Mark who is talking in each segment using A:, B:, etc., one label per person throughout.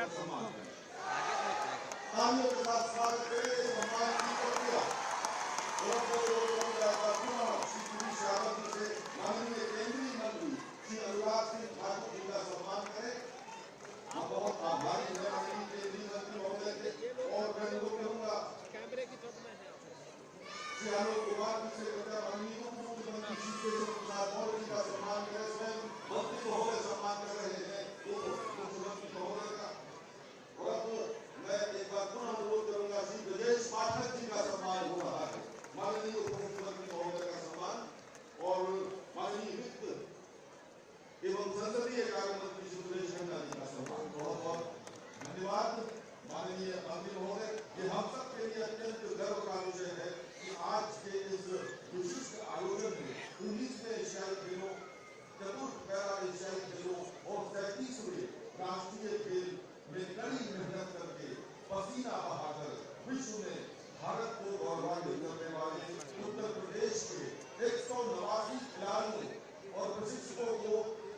A: सम्मान करें। तालियों के साथ स्वागत करें सम्मान की प्रक्रिया माननीय केंद्रीय मंत्री श्री अनुराग सिंह ठाकुर जी का सम्मान करें। आप बहुत आभारी हैं माननीय केंद्रीय मंत्री महोदय के। और मैं अनुरोध करूंगा श्री आलोक कुमार जी से माननीय उप मुख्यमंत्री श्री केशव प्रसाद मौर्य जी का सम्मान करें। स्वयं मंत्री महोदय सम्मान कर रहे हैं उप मुख्यमंत्री महोदय का। और अब मैं एक बार पुनः अनुरोध करूंगा श्री ब्रजेश पाठक जी का सम्मान हो रहा है। माननीय उप मुख्यमंत्री महोदय का सम्मान और माननीय वित्त एवं संसदीय कार्य मंत्री श्री सुरेश खन्ना जी का सम्मान। बहुत बहुत धन्यवाद माननीय मंत्री महोदय। ये हम सब के लिए अत्यंत गर्व का विषय है कि आज के इस विशिष्ट आयोजन में 19वें एशियाई खेलों, चतुर्थ पैरा एशियाई खेलों और 37वें राष्ट्रीय खेल में कड़ी मेहनत करके पसीना बहाकर विश्व में भारत को गौरवान्वित करने वाले उत्तर प्रदेश के 189 खिलाड़ियों और प्रशिक्षकों को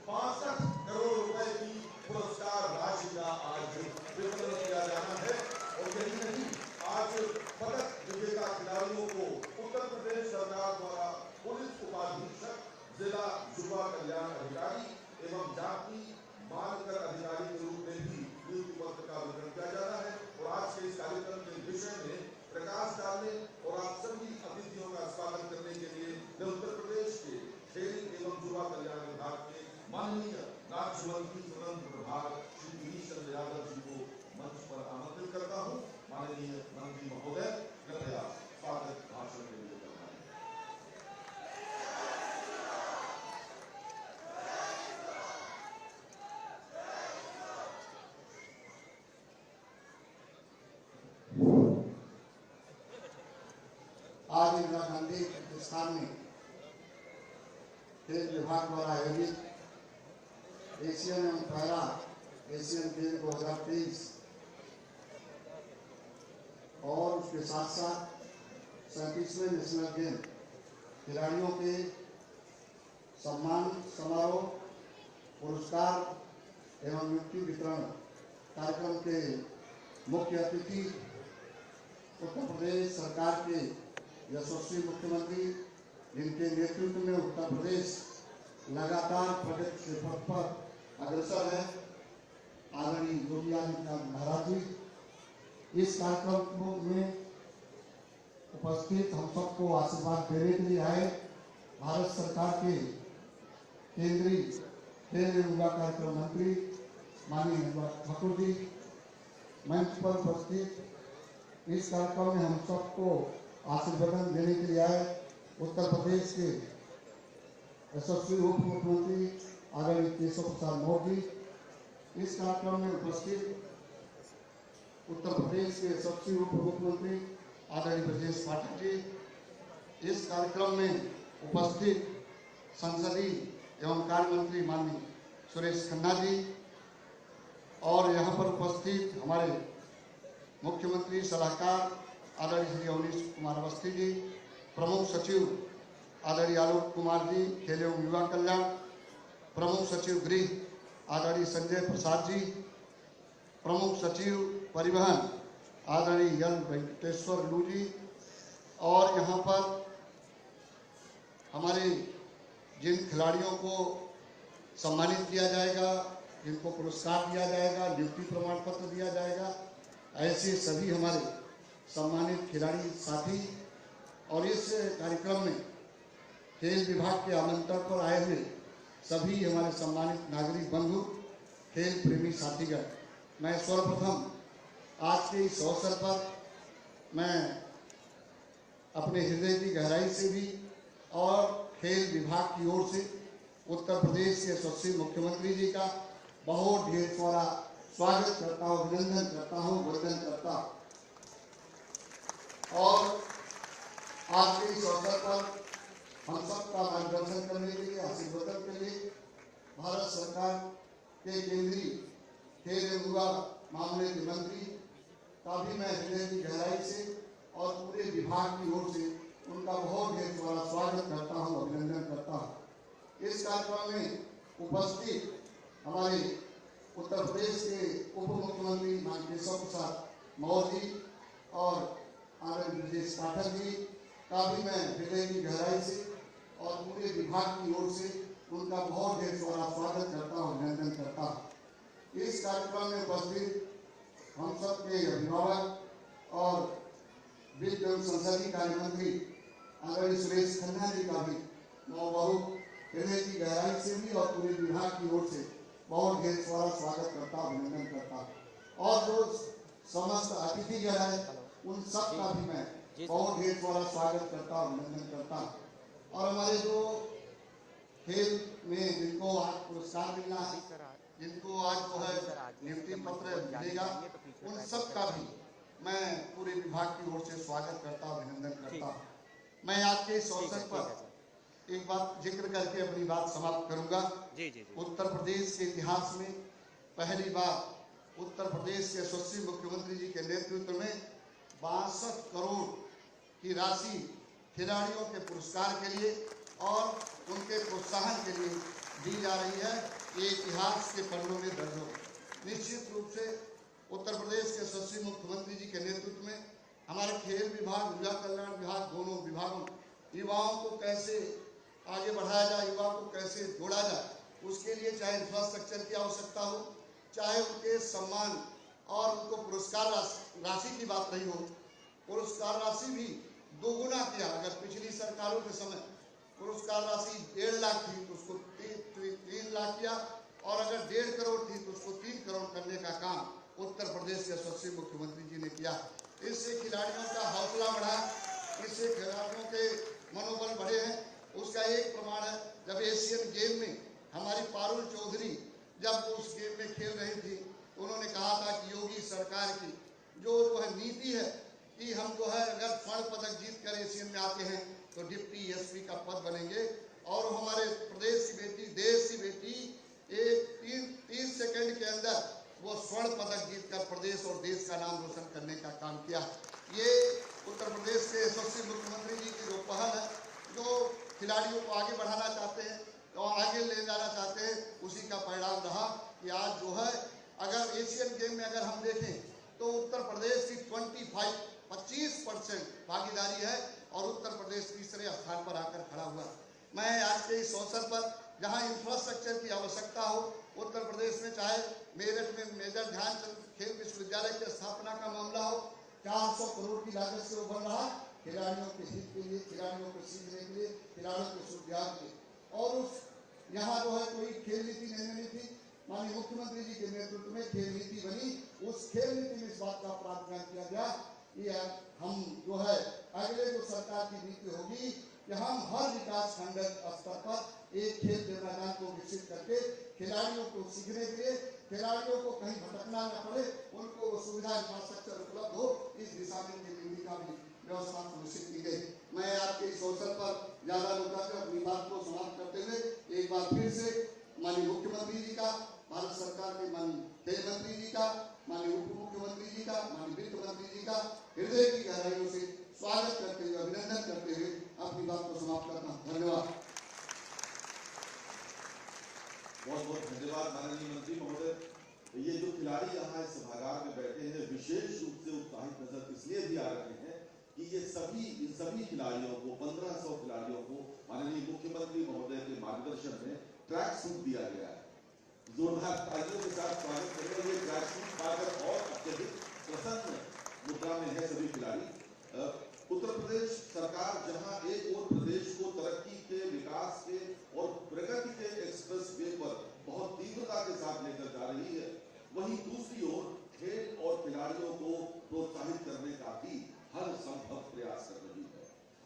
A: 62 करोड़ रुपए की पुरस्कार राशि का आज वितरण किया जाना है। और यही नहीं, आज पदक विजेता खिलाड़ियों को उत्तर प्रदेश सरकार द्वारा पुलिस उपाधीक्षक, जिला युवा कल्याण अधिकारी एवं जाति मानकर अधिकारी के रूप में भी नियुक्ति पत्र का वितरण किया जाना है। और आज के इस कार्यक्रम के विषय में प्रकाश डालने और आप सभी अतिथियों का स्वागत करने के लिए मैं उत्तर प्रदेश के खेल एवं युवा कल्याण विभाग के माननीय राज्य मंत्री स्वतंत्र प्रभार श्री गिरीश चंद्र यादव जी को मंच पर आमंत्रित करता हूँ। माननीय मंत्री महोदय कृपया स्वागत भाषण के लिए करवाएं।
B: आज इंदिरा गांधी प्रतिष्ठान में खेल विभाग द्वारा आयोजित एशियन एवं पैरा एशियन खेल 2023 और उसके साथ साथ 37वें नेशनल गेम खिलाड़ियों के सम्मान समारोह, पुरस्कार एवं नियुक्ति वितरण कार्यक्रम के मुख्य अतिथि उत्तर प्रदेश सरकार के यशस्वी मुख्यमंत्री, जिनके नेतृत्व में उत्तर प्रदेश लगातार प्रगति के पथ पर अग्रसर है, आदरणीय योगी आदित्यनाथ महाराज जी, इस कार्यक्रम में उपस्थित हम सबको आशीर्वाद देने के लिए आए भारत सरकार के केंद्रीय खेल एवं युवा कार्यक्रम मंत्री माननीय अनुराग ठाकुर जी, मंच पर उपस्थित इस कार्यक्रम में हम सबको आशीर्वाद देने के लिए आए उत्तर प्रदेश के यशस्वी उप मुख्यमंत्री आदरणीय केशव प्रसाद मौर्य जी, इस कार्यक्रम में उपस्थित उत्तर प्रदेश के यशस्वी उप मुख्यमंत्री आदरणीय ब्रजेश पाठक जी, इस कार्यक्रम में उपस्थित संसदीय एवं कार्य मंत्री माननीय सुरेश खन्ना जी, और यहाँ पर उपस्थित हमारे मुख्यमंत्री सलाहकार आदरणीय श्री अवनीश कुमार अवस्थी जी, प्रमुख सचिव आदरणीय आलोक कुमार जी खेल एवं युवा कल्याण, प्रमुख सचिव गृह आदरणीय संजय प्रसाद जी, प्रमुख सचिव परिवहन आदरणीय एल वेंकटेश्वर लू जी, और यहाँ पर हमारे जिन खिलाड़ियों को सम्मानित किया जाएगा, जिनको पुरस्कार दिया जाएगा, नियुक्ति प्रमाण पत्र दिया जाएगा, ऐसे सभी हमारे सम्मानित खिलाड़ी साथी और इस कार्यक्रम में खेल विभाग के आमंत्रण पर आए हुए सभी हमारे सम्मानित नागरिक बंधु, खेल प्रेमी साथीगण, मैं सर्वप्रथम आज के इस अवसर पर मैं अपने हृदय की गहराई से भी और खेल विभाग की ओर से उत्तर प्रदेश के यशस्वी मुख्यमंत्री जी का बहुत ढेर सारा स्वागत करता हूँ, अभिनंदन करता हूँ, वंदन करता हूँ। और आज के इस अवसर पर हम सबका मार्गदर्शन करने के लिए, आशीर्वाद के लिए भारत सरकार के केंद्रीय खेल एवं युवा मामले के मंत्री का भी मैं हृदय की गहराई से और पूरे विभाग की ओर से उनका बहुत ढेर सारा स्वागत करता हूँ, अभिनंदन करता हूँ। इस कार्यक्रम में उपस्थित हमारे उत्तर प्रदेश के उप मुख्यमंत्री माननीय केशव प्रसाद मौर्य जी और आनंद ब्रजेश पाठक जी का भी मैं हृदय की गहराई से और पूरे विभाग की ओर से उनका बहुत ढेर सारा स्वागत करता हूँ, अभिनंदन करता हूँ। इस कार्यक्रम में उपस्थित हम सब के अभिभावक और वित्त एवं संसदीय कार्य मंत्री आदरणीय सुरेश खन्ना जी का भी मैं बहुत हृदय की गहराई से भी और पूरे विभाग की ओर से बहुत ढेर सारा स्वागत करता हूँ, अभिनंदन करता हूँ। और जो समस्त अतिथिगण है उन सब का भी मैं बहुत ढेर सारा स्वागत करता हूँ, अभिनंदन करता हूँ। और हमारे जो खेल में जिनको आज पुरस्कार मिलना है, जिनको आज जो है नियुक्ति पत्र मिलेगा, उन सब का भी मैं पूरे विभाग की ओर से स्वागत करता हूँ, अभिनंदन करता हूँ। मैं आज के इस अवसर पर एक बात जिक्र करके अपनी बात समाप्त करूंगा। उत्तर प्रदेश के इतिहास में पहली बार उत्तर प्रदेश के यशस्वी मुख्यमंत्री जी के नेतृत्व में 62 करोड़ की राशि खिलाड़ियों के पुरस्कार के लिए और उनके प्रोत्साहन के लिए दी जा रही है। ये इतिहास के पन्नों में दर्ज हो। निश्चित रूप से उत्तर प्रदेश के यशस्वी मुख्यमंत्री जी के नेतृत्व में हमारे खेल विभाग, युवा कल्याण विभाग, दोनों विभागों युवाओं को कैसे आगे बढ़ाया जाए, युवाओं को कैसे जोड़ा जाए, उसके लिए चाहे इंफ्रास्ट्रक्चर की आवश्यकता हो, चाहे उनके सम्मान और उनको पुरस्कार राशि की बात रही हो, पुरस्कार राशि भी दोगुना किया। अगर पिछली सरकारों के समय पुरस्कार राशि 1.5 लाख थी तो उसको 3 लाख किया, और अगर 1.5 करोड़ थी तो उसको 3 करोड़ करने का काम उत्तर प्रदेश के यशस्वी मुख्यमंत्री जी ने किया। इससे खिलाड़ियों का हौसला बढ़ा, इससे खिलाड़ियों के मनोबल बढ़े हैं। उसका एक प्रमाण है, जब एशियन गेम में हमारी पारुल चौधरी जब उस गेम में खेल रही थी, उन्होंने कहा था कि योगी सरकार की जो है नीति है कि हम जो है अगर स्वर्ण पदक जीत कर एशियन में आते हैं तो डिप्टी एसपी का पद बनेंगे, और हमारे प्रदेश की बेटी, देश की बेटी एक 30 सेकंड के अंदर वो स्वर्ण पदक जीतकर प्रदेश और देश का नाम रोशन करने का काम किया। ये उत्तर प्रदेश के यशस्वी मुख्यमंत्री जी की जो पहल है, जो खिलाड़ियों को आगे बढ़ाना चाहते हैं और आगे ले जाना चाहते हैं, उसी का परिणाम रहा कि आज जो है अगर एशियन गेम में अगर हम देखें तो उत्तर प्रदेश की 25% भागीदारी है और उत्तर प्रदेश तीसरे स्थान पर आकर खड़ा हुआ। मैं आज के इस अवसर पर जहां इंफ्रास्ट्रक्चर की आवश्यकता हो, उत्तर प्रदेश में चाहे मेरठ में मेजर ध्यानचंद खेल विश्वविद्यालय की स्थापना का मामला हो, 400 करोड़ की लागत से वो बन रहा, खिलाड़ियों के हित के लिए, खिलाड़ियों को सीखने के लिए, खिलाड़ियों के सुविधा के लिए। और उस यहाँ जो है कोई खेल नीति नहीं बनी थी, माननीय मुख्यमंत्री जी के नेतृत्व में खेल नीति बनी। उस खेल नीति में इस बात का प्रावधान किया गया कि हम जो है अगले जो सरकार की नीति होगी कि हम हर विकास खंड स्तर पर एक खेल मैदान को विकसित करके खिलाड़ियों को सीखने के लिए, खिलाड़ियों को कहीं भटकना न पड़े, उनको सुविधा इंफ्रास्ट्रक्चर उपलब्ध हो, इस दिशा में खेल नीति का भी व्यवस्था सुनिश्चित की गई। मैं आपके इस अवसर पर ज्यादा रुकाकर अपनी बात को समाप्त करते हुए एक बार फिर से माननीय मुख्यमंत्री जी का, भारत सरकार के माननीय खेल मंत्री जी का, माननीय उप मुख्यमंत्री जी का, माननीय वित्त मंत्री जी का हृदय की गहराइयों से स्वागत करते हुए, अभिनंदन करते हुए अपनी बात को समाप्त करता हूँ। धन्यवाद।
A: बहुत बहुत धन्यवाद माननीय मंत्री महोदय। ये जो खिलाड़ी यहाँ इस सभागार में बैठे हैं, विशेष रूप से उत्साहित नजर इसलिए भी आ रहे हैं कि ये सभी खिलाड़ियों को, 1500 खिलाड़ियों को माननीय मुख्यमंत्री महोदय के मार्गदर्शन में ट्रैक सूट दिया गया है। जोरदार तालियों के साथ स्वागत करें। ये ट्रैक सूट पाकर और अत्यधिक प्रसन्न मुद्रा में है सभी खिलाड़ी। उत्तर प्रदेश सरकार जहां एक और प्रदेश को तरक्की के, विकास के और प्रगति के एक्सप्रेस वे पर बहुत तीव्रता के साथ लेकर जा रही है, वहीं दूसरी ओर खेल और खिलाड़ियों को प्रोत्साहित करने का भी हर संभव प्रयास कर रही है।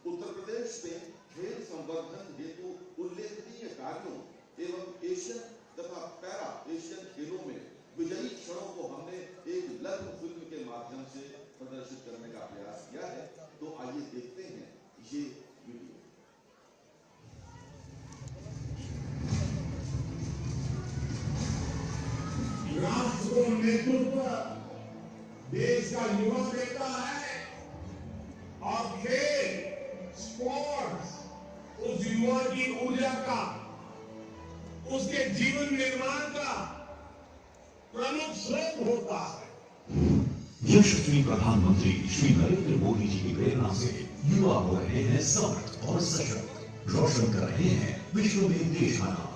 A: उत्तर प्रदेश में खेल संवर्धन हेतु उल्लेखनीय कार्यों एवं एशियन तथा पैरा एशियन खेलों में विजयी क्षणों को हमने एक लघु फिल्म के माध्यम से प्रदर्शित करने का प्रयास किया है। तो आइए देखते हैं ये वीडियो।
C: राष्ट्र को नेतृत्व देश का युवा देता है और खेल, स्पोर्ट्स उस युवा की ऊर्जा का, उसके जीवन निर्माण का मुक्त होता है।
D: यशस्वी प्रधानमंत्री श्री नरेंद्र मोदी जी की प्रेरणा से युवा हो रहे हैं समर्थ और सशक्त, रोशन कर रहे हैं विश्व में देश का नाम।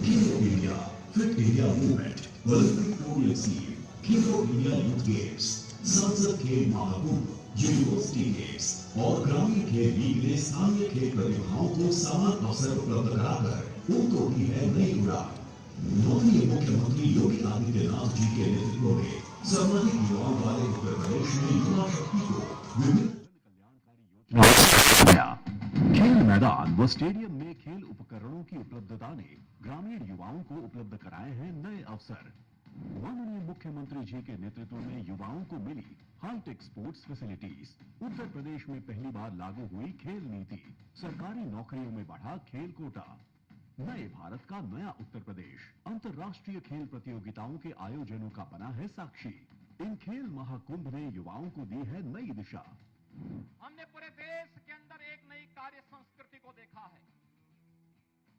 D: खेलो India, fit India movement, Olympic tour scheme, खेलो इंडिया यूथ गेम्स, संसद खेल महाकुंभ, यूनिवर्सिटी गेम्स और ग्रामीण खेल लीग ने स्थानीय खेल प्रतिभाओं को समान अवसर उपलब्ध कराकर उनको दी है नई उड़ान। माननीय मुख्यमंत्री योगी आदित्यनाथ जी के नेतृत्व में सर्वाधिक युवाओं वाले उत्तर प्रदेश में युवा शक्ति को विभिन्न कल्याणकारी योजनाओं खेल मैदान व स्टेडियम में खेल उपकरणों की उपलब्धता ने ग्रामीण युवाओं को उपलब्ध कराए हैं नए अवसर। माननीय मुख्यमंत्री जी के नेतृत्व में युवाओं को मिली hi tech sports facilities. Uttar Pradesh में पहली बार लागू हुई खेल नीति। सरकारी नौकरियों में बढ़ा खेल कोटा। नए भारत का नया उत्तर प्रदेश अंतर्राष्ट्रीय खेल प्रतियोगिताओं के आयोजनों का बना है साक्षी। इन खेल महाकुंभ ने युवाओं को दी है नई दिशा।
E: हमने पूरे देश के अंदर एक नई कार्य संस्कृति को देखा है।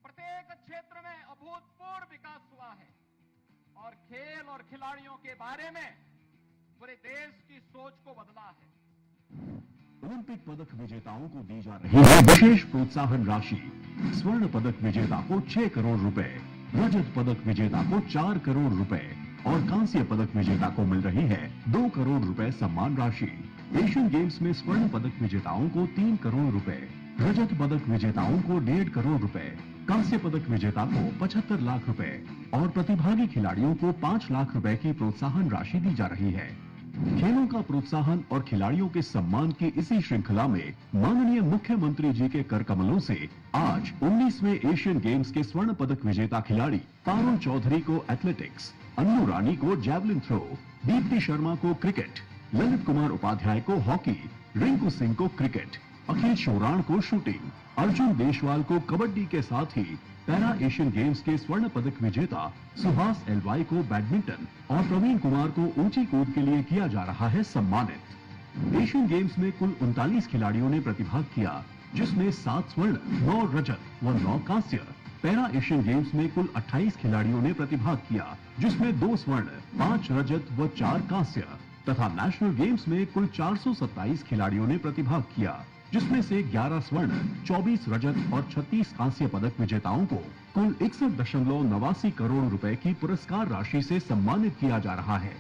E: प्रत्येक क्षेत्र में अभूतपूर्व विकास हुआ है और खेल और खिलाड़ियों के बारे में पूरे देश की सोच को बदला है।
D: ओलंपिक पदक विजेताओं को दी जा रही है विशेष प्रोत्साहन राशि। स्वर्ण पदक विजेता को 6 करोड़ रुपए, रजत पदक विजेता को 4 करोड़ रुपए और कांस्य पदक विजेता को मिल रही है 2 करोड़ रुपए सम्मान राशि। एशियन गेम्स में स्वर्ण पदक विजेताओं को 3 करोड़ रुपए, रजत पदक विजेताओं को 1.5 करोड़ रुपए, कांस्य पदक विजेता को 75 लाख रुपए और प्रतिभागी खिलाड़ियों को 5 लाख रुपए की प्रोत्साहन राशि दी जा रही है। खेलों का प्रोत्साहन और खिलाड़ियों के सम्मान की इसी श्रृंखला में माननीय मुख्यमंत्री जी के कर कमलों से आज 19वें एशियन गेम्स के स्वर्ण पदक विजेता खिलाड़ी पारुल चौधरी को एथलेटिक्स, अन्नू रानी को जैवलिन थ्रो, दीप्ति शर्मा को क्रिकेट, ललित कुमार उपाध्याय को हॉकी, रिंकू सिंह को क्रिकेट, अखिल शोराण को शूटिंग, अर्जुन देशवाल को कबड्डी के साथ ही पैरा एशियन गेम्स के स्वर्ण पदक विजेता सुहास एलवाई को बैडमिंटन और प्रवीण कुमार को ऊंची कूद के लिए किया जा रहा है सम्मानित। एशियन गेम्स में कुल 39 खिलाड़ियों ने प्रतिभाग किया, जिसमें 7 स्वर्ण, 9 रजत व 9 कांस्य। पैरा एशियन गेम्स में कुल 28 खिलाड़ियों ने प्रतिभाग किया, जिसमें 2 स्वर्ण, 5 रजत व 4 कांस्य तथा नेशनल गेम्स में कुल 427 खिलाड़ियों ने प्रतिभाग किया, जिसमें से 11 स्वर्ण, 24 रजत और 36 कांस्य पदक विजेताओं को कुल 61.89 करोड़ रुपए की पुरस्कार राशि से सम्मानित किया जा रहा है।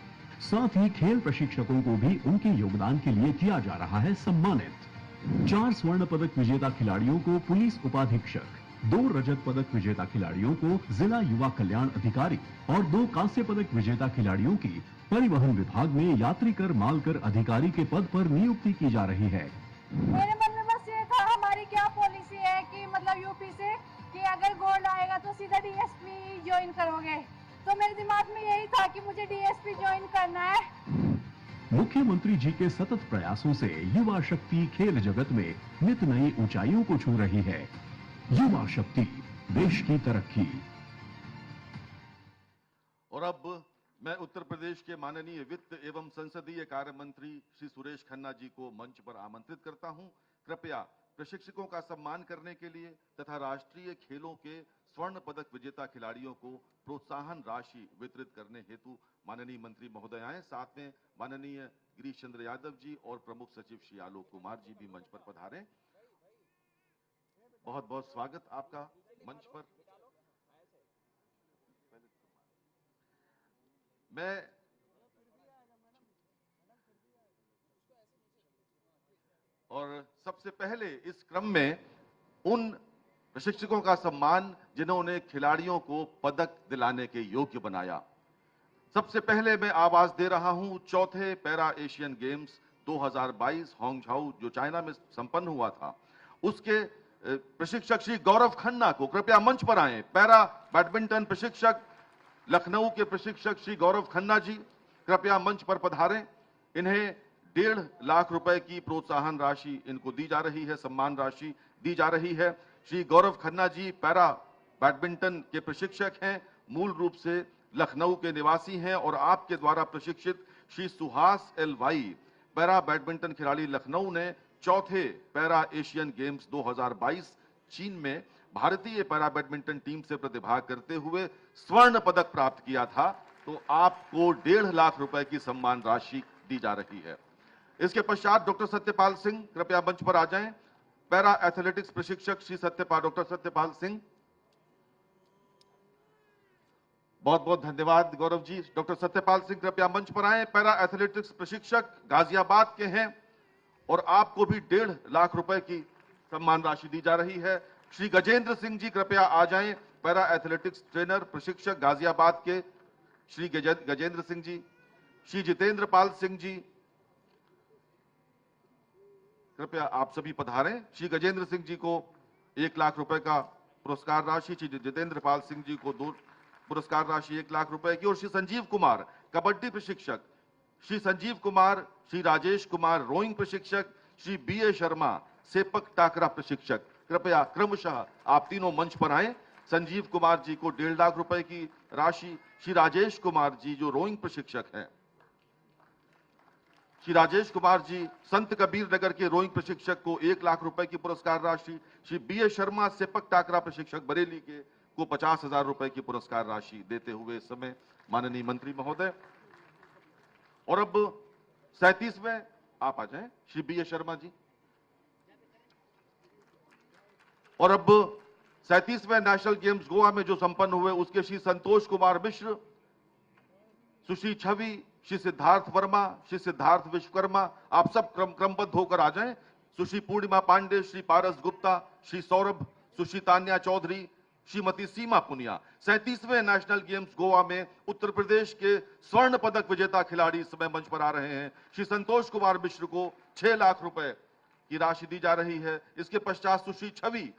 D: साथ ही खेल प्रशिक्षकों को भी उनके योगदान के लिए किया जा रहा है सम्मानित। 4 स्वर्ण पदक विजेता खिलाड़ियों को पुलिस उपाधीक्षक, 2 रजत पदक विजेता खिलाड़ियों को जिला युवा कल्याण अधिकारी और 2 कांस्य पदक विजेता खिलाड़ियों की परिवहन विभाग में यात्री कर मालकर अधिकारी के पद पर नियुक्ति की जा रही है।
F: मेरे मन में बस ये था, हमारी क्या पॉलिसी है कि मतलब यूपी से कि अगर गोल्ड आएगा तो सीधा डीएसपी ज्वाइन करोगे, तो मेरे दिमाग में यही था कि मुझे डीएसपी ज्वाइन करना है।
D: मुख्यमंत्री जी के सतत प्रयासों से युवा शक्ति खेल जगत में नित नई ऊंचाइयों को छू रही है। युवा शक्ति, देश की तरक्की।
G: और अब मैं उत्तर प्रदेश के माननीय वित्त एवं संसदीय कार्य मंत्री श्री सुरेश खन्ना जी को मंच पर आमंत्रित करता हूं। कृपया प्रशिक्षकों का सम्मान करने के लिए तथा राष्ट्रीय खेलों के स्वर्ण पदक विजेता खिलाड़ियों को प्रोत्साहन राशि वितरित करने हेतु माननीय मंत्री महोदय आए। साथ में माननीय गिरीश चंद्र यादव जी और प्रमुख सचिव श्री आलोक कुमार जी भी मंच पर पधारे। बहुत बहुत स्वागत आपका मंच पर। मैं और सबसे पहले इस क्रम में उन प्रशिक्षकों का सम्मान जिन्होंने खिलाड़ियों को पदक दिलाने के योग्य बनाया। सबसे पहले मैं आवाज दे रहा हूं चौथे पैरा एशियन गेम्स 2022 हांगझाऊ जो चाइना में संपन्न हुआ था, उसके प्रशिक्षक श्री गौरव खन्ना को। कृपया मंच पर आए। पैरा बैडमिंटन प्रशिक्षक लखनऊ के प्रशिक्षक श्री गौरव खन्ना जी कृपया मंच पर पधारें। इन्हें 1.5 लाख रुपए की प्रोत्साहन राशि इनको दी जा रही है, सम्मान राशि दी जा रही है। श्री गौरव खन्ना जी पैरा बैडमिंटन के प्रशिक्षक हैं, मूल रूप से लखनऊ के निवासी हैं और आपके द्वारा प्रशिक्षित श्री सुहास एलवाई पैरा बैडमिंटन खिलाड़ी लखनऊ ने चौथे पैरा एशियन गेम्स 2022 चीन में भारतीय पैरा बैडमिंटन टीम से प्रतिभाग करते हुए स्वर्ण पदक प्राप्त किया था। तो तो आपको 1.5 लाख रुपए की सम्मान राशि दी जा रही है। इसके पश्चात डॉक्टर सत्यपाल सिंह कृपया मंच पर आ जाएं। पैरा एथलेटिक्स प्रशिक्षक श्री सत्यपाल, डॉक्टर सत्यपाल सिंह। बहुत बहुत धन्यवाद गौरव जी। डॉक्टर सत्यपाल सिंह कृपया मंच पर आए। पैरा एथलेटिक्स प्रशिक्षक गाजियाबाद के हैं और आपको भी 1.5 लाख रुपए की सम्मान राशि दी जा रही है। श्री गजेंद्र सिंह जी कृपया आ जाएं। पैरा एथलेटिक्स ट्रेनर प्रशिक्षक गाजियाबाद के श्री गजेंद्र सिंह जी। श्री जितेंद्र पाल सिंह जी कृपया आप सभी पधारें। श्री गजेंद्र सिंह जी को 1 लाख रुपए का पुरस्कार राशि, श्री जितेंद्र पाल सिंह जी को 2 पुरस्कार राशि 1 लाख रुपए की, और श्री संजीव कुमार कबड्डी प्रशिक्षक, श्री संजीव कुमार, श्री राजेश कुमार रोइंग प्रशिक्षक, श्री BA शर्मा सेपक टाकरा प्रशिक्षक, कृपया क्रमशः आप तीनों मंच पर आए। संजीव कुमार जी को 1.5 लाख रुपए की राशि, श्री राजेश कुमार जी जो रोइंग प्रशिक्षक हैं, श्री राजेश कुमार जी संत कबीर नगर के रोइंग प्रशिक्षक को 1 लाख रुपए की पुरस्कार राशि, श्री BA शर्मा सेपक टाकरा प्रशिक्षक बरेली के को 50,000 रुपए की पुरस्कार राशि देते हुए इस समय माननीय मंत्री महोदय। और अब 37वें आप आ जाएं श्री BA शर्मा जी। और अब 37वें नेशनल गेम्स गोवा में जो संपन्न हुए उसके श्री संतोष कुमार मिश्र, सुश्री छवि, श्री सिद्धार्थ वर्मा, श्री सिद्धार्थ विश्वकर्मा, आप सब क्रमबद्ध होकर आ जाएं। सुश्री पूर्णिमा पांडे, श्री पारस गुप्ता, श्री सौरभ, सुश्री तान्या चौधरी, श्रीमती सीमा पुनिया। 37वें नेशनल गेम्स गोवा में उत्तर प्रदेश के स्वर्ण पदक विजेता खिलाड़ी इस समय मंच पर आ रहे हैं। श्री संतोष कुमार मिश्र को 6 लाख रुपए की राशि दी जा रही है। इसके पश्चात सुश्री छवि,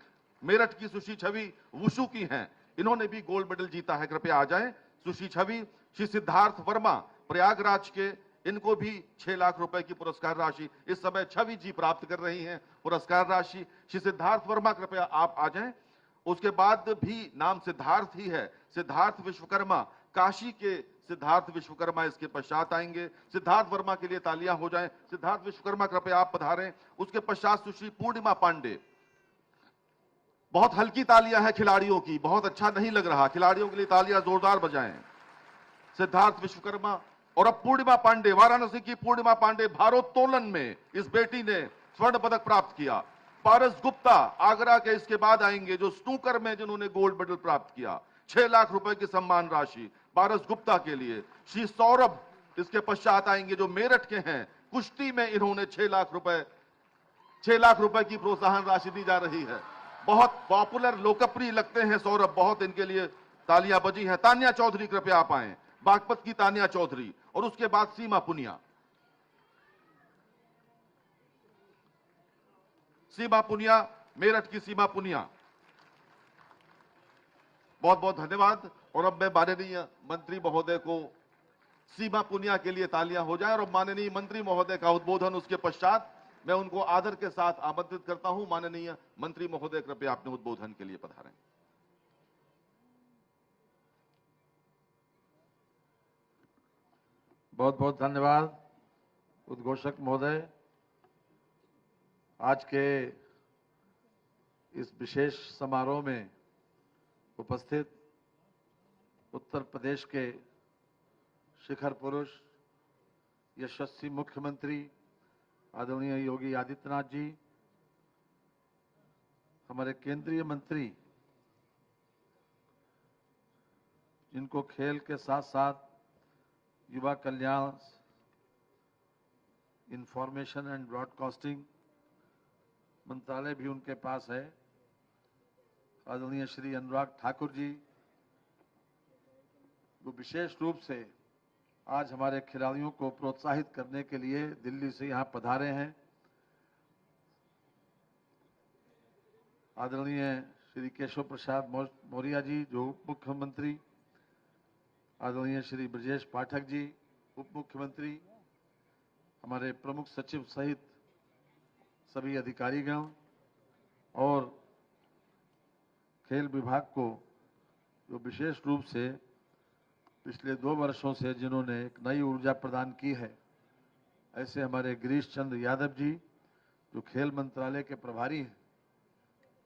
G: मेरठ की सुश्री छवि वुशु की हैं, इन्होंने भी गोल्ड मेडल जीता है, कृपया आ जाएं सुश्री छवि। श्री सिद्धार्थ वर्मा प्रयागराज के, इनको भी 6 लाख रुपए की पुरस्कार राशि इस समय छवि जी प्राप्त कर रही हैं पुरस्कार राशि। श्री सिद्धार्थ वर्मा कृपया आप आ जाएं। उसके बाद भी नाम सिद्धार्थ ही है, सिद्धार्थ विश्वकर्मा, काशी के सिद्धार्थ विश्वकर्मा इसके पश्चात आएंगे। सिद्धार्थ वर्मा के लिए तालियां हो जाएं। सिद्धार्थ विश्वकर्मा कृपया आप पधारें। उसके पश्चात सुश्री पूर्णिमा पांडे। बहुत हल्की तालियां हैं खिलाड़ियों की, बहुत अच्छा नहीं लग रहा, खिलाड़ियों के लिए तालियां जोरदार बजाएं। सिद्धार्थ विश्वकर्मा और अब पूर्णिमा पांडे, वाराणसी की पूर्णिमा पांडे, भारोत्तोलन में इस बेटी ने स्वर्ण पदक प्राप्त किया। पारस गुप्ता आगरा के इसके बाद आएंगे जो स्नूकर में जिन्होंने गोल्ड मेडल प्राप्त किया, 6 लाख रुपए की सम्मान राशि पारस गुप्ता के लिए। श्री सौरभ इसके पश्चात आएंगे जो मेरठ के हैं, कुश्ती में इन्होंने 6 लाख रुपए की प्रोत्साहन राशि दी जा रही है। बहुत पॉपुलर लोकप्रिय लगते हैं सौरभ, बहुत इनके लिए तालियां बजी हैं। तान्या चौधरी कृपया आप आए, बागपत की तान्या चौधरी, और उसके बाद सीमा पुनिया। सीमा पुनिया, मेरठ की सीमा पुनिया, बहुत बहुत धन्यवाद। और अब मैं माननीय मंत्री महोदय को, सीमा पुनिया के लिए तालियां हो जाए, और माननीय मंत्री महोदय का उद्बोधन उसके पश्चात मैं उनको आदर के साथ आमंत्रित करता हूं। माननीय मंत्री महोदय कृपया अपने उद्बोधन के लिए पधारें।
H: बहुत बहुत धन्यवाद उद्घोषक महोदय। आज के इस विशेष समारोह में उपस्थित उत्तर प्रदेश के शिखर पुरुष, यशस्वी मुख्यमंत्री आदरणीय योगी आदित्यनाथ जी, हमारे केंद्रीय मंत्री जिनको खेल के साथ साथ युवा कल्याण, इंफॉर्मेशन एंड ब्रॉडकास्टिंग मंत्रालय भी उनके पास है, आदरणीय श्री अनुराग ठाकुर जी, वो विशेष रूप से आज हमारे खिलाड़ियों को प्रोत्साहित करने के लिए दिल्ली से यहां पधारे हैं। आदरणीय श्री केशव प्रसाद मौर्य जी जो उप मुख्यमंत्री, आदरणीय श्री ब्रजेश पाठक जी उप मुख्यमंत्री, हमारे प्रमुख सचिव सहित सभी अधिकारीगण, और खेल विभाग को जो विशेष रूप से पिछले 2 वर्षों से जिन्होंने एक नई ऊर्जा प्रदान की है, ऐसे हमारे गिरीश चंद्र यादव जी जो खेल मंत्रालय के प्रभारी हैं,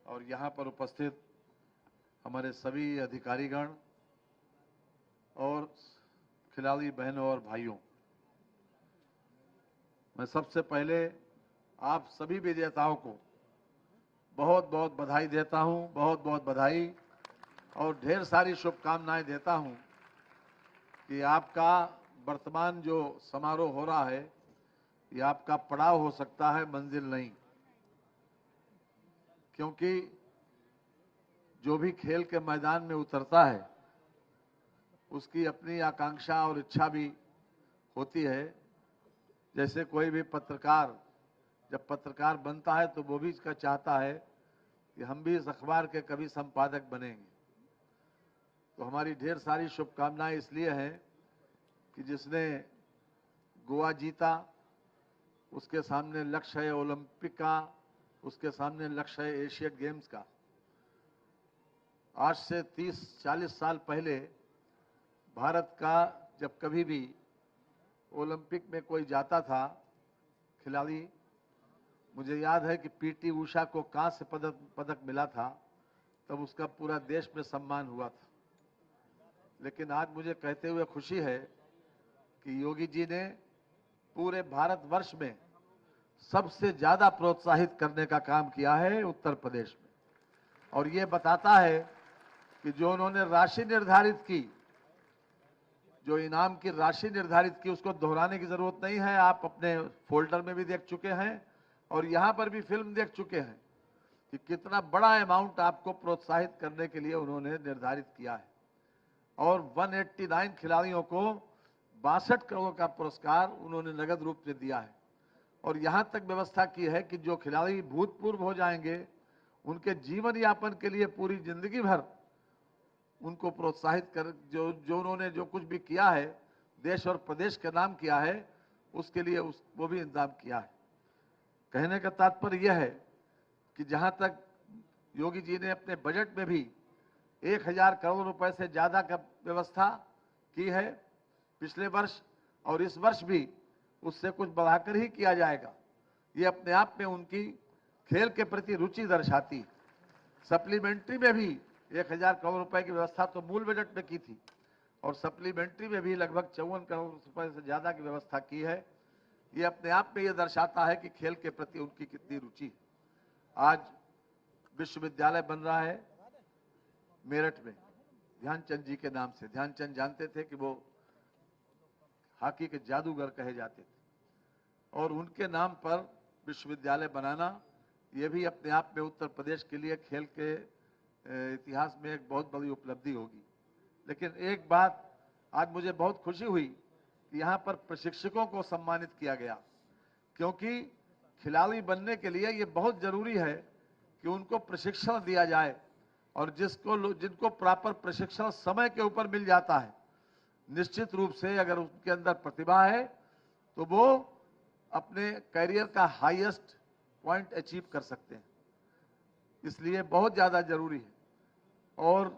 H: और यहाँ पर उपस्थित हमारे सभी अधिकारीगण और खिलाड़ी बहनों और भाइयों, मैं सबसे पहले आप सभी विजेताओं को बहुत बहुत बधाई देता हूं, बहुत बहुत बधाई और ढेर सारी शुभकामनाएं देता हूं कि आपका वर्तमान जो समारोह हो रहा है ये आपका पड़ाव हो सकता है, मंजिल नहीं। क्योंकि जो भी खेल के मैदान में उतरता है उसकी अपनी आकांक्षा और इच्छा भी होती है। जैसे कोई भी पत्रकार जब पत्रकार बनता है तो वो भी इसका चाहता है कि हम भी इस अखबार के कभी संपादक बनेंगे। तो हमारी ढेर सारी शुभकामनाएं इसलिए हैं कि जिसने गोवा जीता उसके सामने लक्ष्य है ओलंपिक का, उसके सामने लक्ष्य है एशियन गेम्स का। आज से 30-40 साल पहले भारत का जब कभी भी ओलंपिक में कोई जाता था खिलाड़ी, मुझे याद है कि पीटी उषा को कांस्य पदक मिला था, तब उसका पूरा देश में सम्मान हुआ था। लेकिन आज मुझे कहते हुए खुशी है कि योगी जी ने पूरे भारतवर्ष में सबसे ज्यादा प्रोत्साहित करने का काम किया है उत्तर प्रदेश में। और ये बताता है कि जो उन्होंने राशि निर्धारित की, जो इनाम की राशि निर्धारित की, उसको दोहराने की जरूरत नहीं है। आप अपने फोल्डर में भी देख चुके हैं और यहां पर भी फिल्म देख चुके हैं कि कितना बड़ा अमाउंट आपको प्रोत्साहित करने के लिए उन्होंने निर्धारित किया है। और 189 खिलाड़ियों को 62 करोड़ का पुरस्कार उन्होंने नगद रूप से दिया है। और यहां तक व्यवस्था की है कि जो खिलाड़ी भूतपूर्व हो जाएंगे उनके जीवन यापन के लिए पूरी जिंदगी भर उनको प्रोत्साहित कर जो उन्होंने जो कुछ भी किया है, देश और प्रदेश के नाम किया है, उसके लिए वो भी इंतजाम किया है। कहने का तात्पर्य यह है कि जहां तक योगी जी ने अपने बजट में भी 1000 करोड़ रुपए से ज्यादा का व्यवस्था की है पिछले वर्ष, और इस वर्ष भी उससे कुछ बढ़ाकर ही किया जाएगा। ये अपने आप में उनकी खेल के प्रति रुचि दर्शाती है। सप्लीमेंट्री में भी 1000 करोड़ रुपए की व्यवस्था तो मूल बजट में की थी, और सप्लीमेंट्री में भी लगभग 54 करोड़ रुपए से ज्यादा की व्यवस्था की है। ये अपने आप में ये दर्शाता है कि खेल के प्रति उनकी कितनी रुचि है। आज विश्वविद्यालय बन रहा है मेरठ में ध्यानचंद जी के नाम से। ध्यानचंद जानते थे कि वो हॉकी के जादूगर कहे जाते थे, और उनके नाम पर विश्वविद्यालय बनाना ये भी अपने आप में उत्तर प्रदेश के लिए खेल के इतिहास में एक बहुत बड़ी उपलब्धि होगी। लेकिन एक बात आज मुझे बहुत खुशी हुई कि यहाँ पर प्रशिक्षकों को सम्मानित किया गया, क्योंकि खिलाड़ी बनने के लिए ये बहुत जरूरी है कि उनको प्रशिक्षण दिया जाए, और जिनको प्रॉपर प्रशिक्षण समय के ऊपर मिल जाता है, निश्चित रूप से अगर उनके अंदर प्रतिभा है तो वो अपने करियर का हाईएस्ट पॉइंट अचीव कर सकते हैं। इसलिए बहुत ज्यादा जरूरी है। और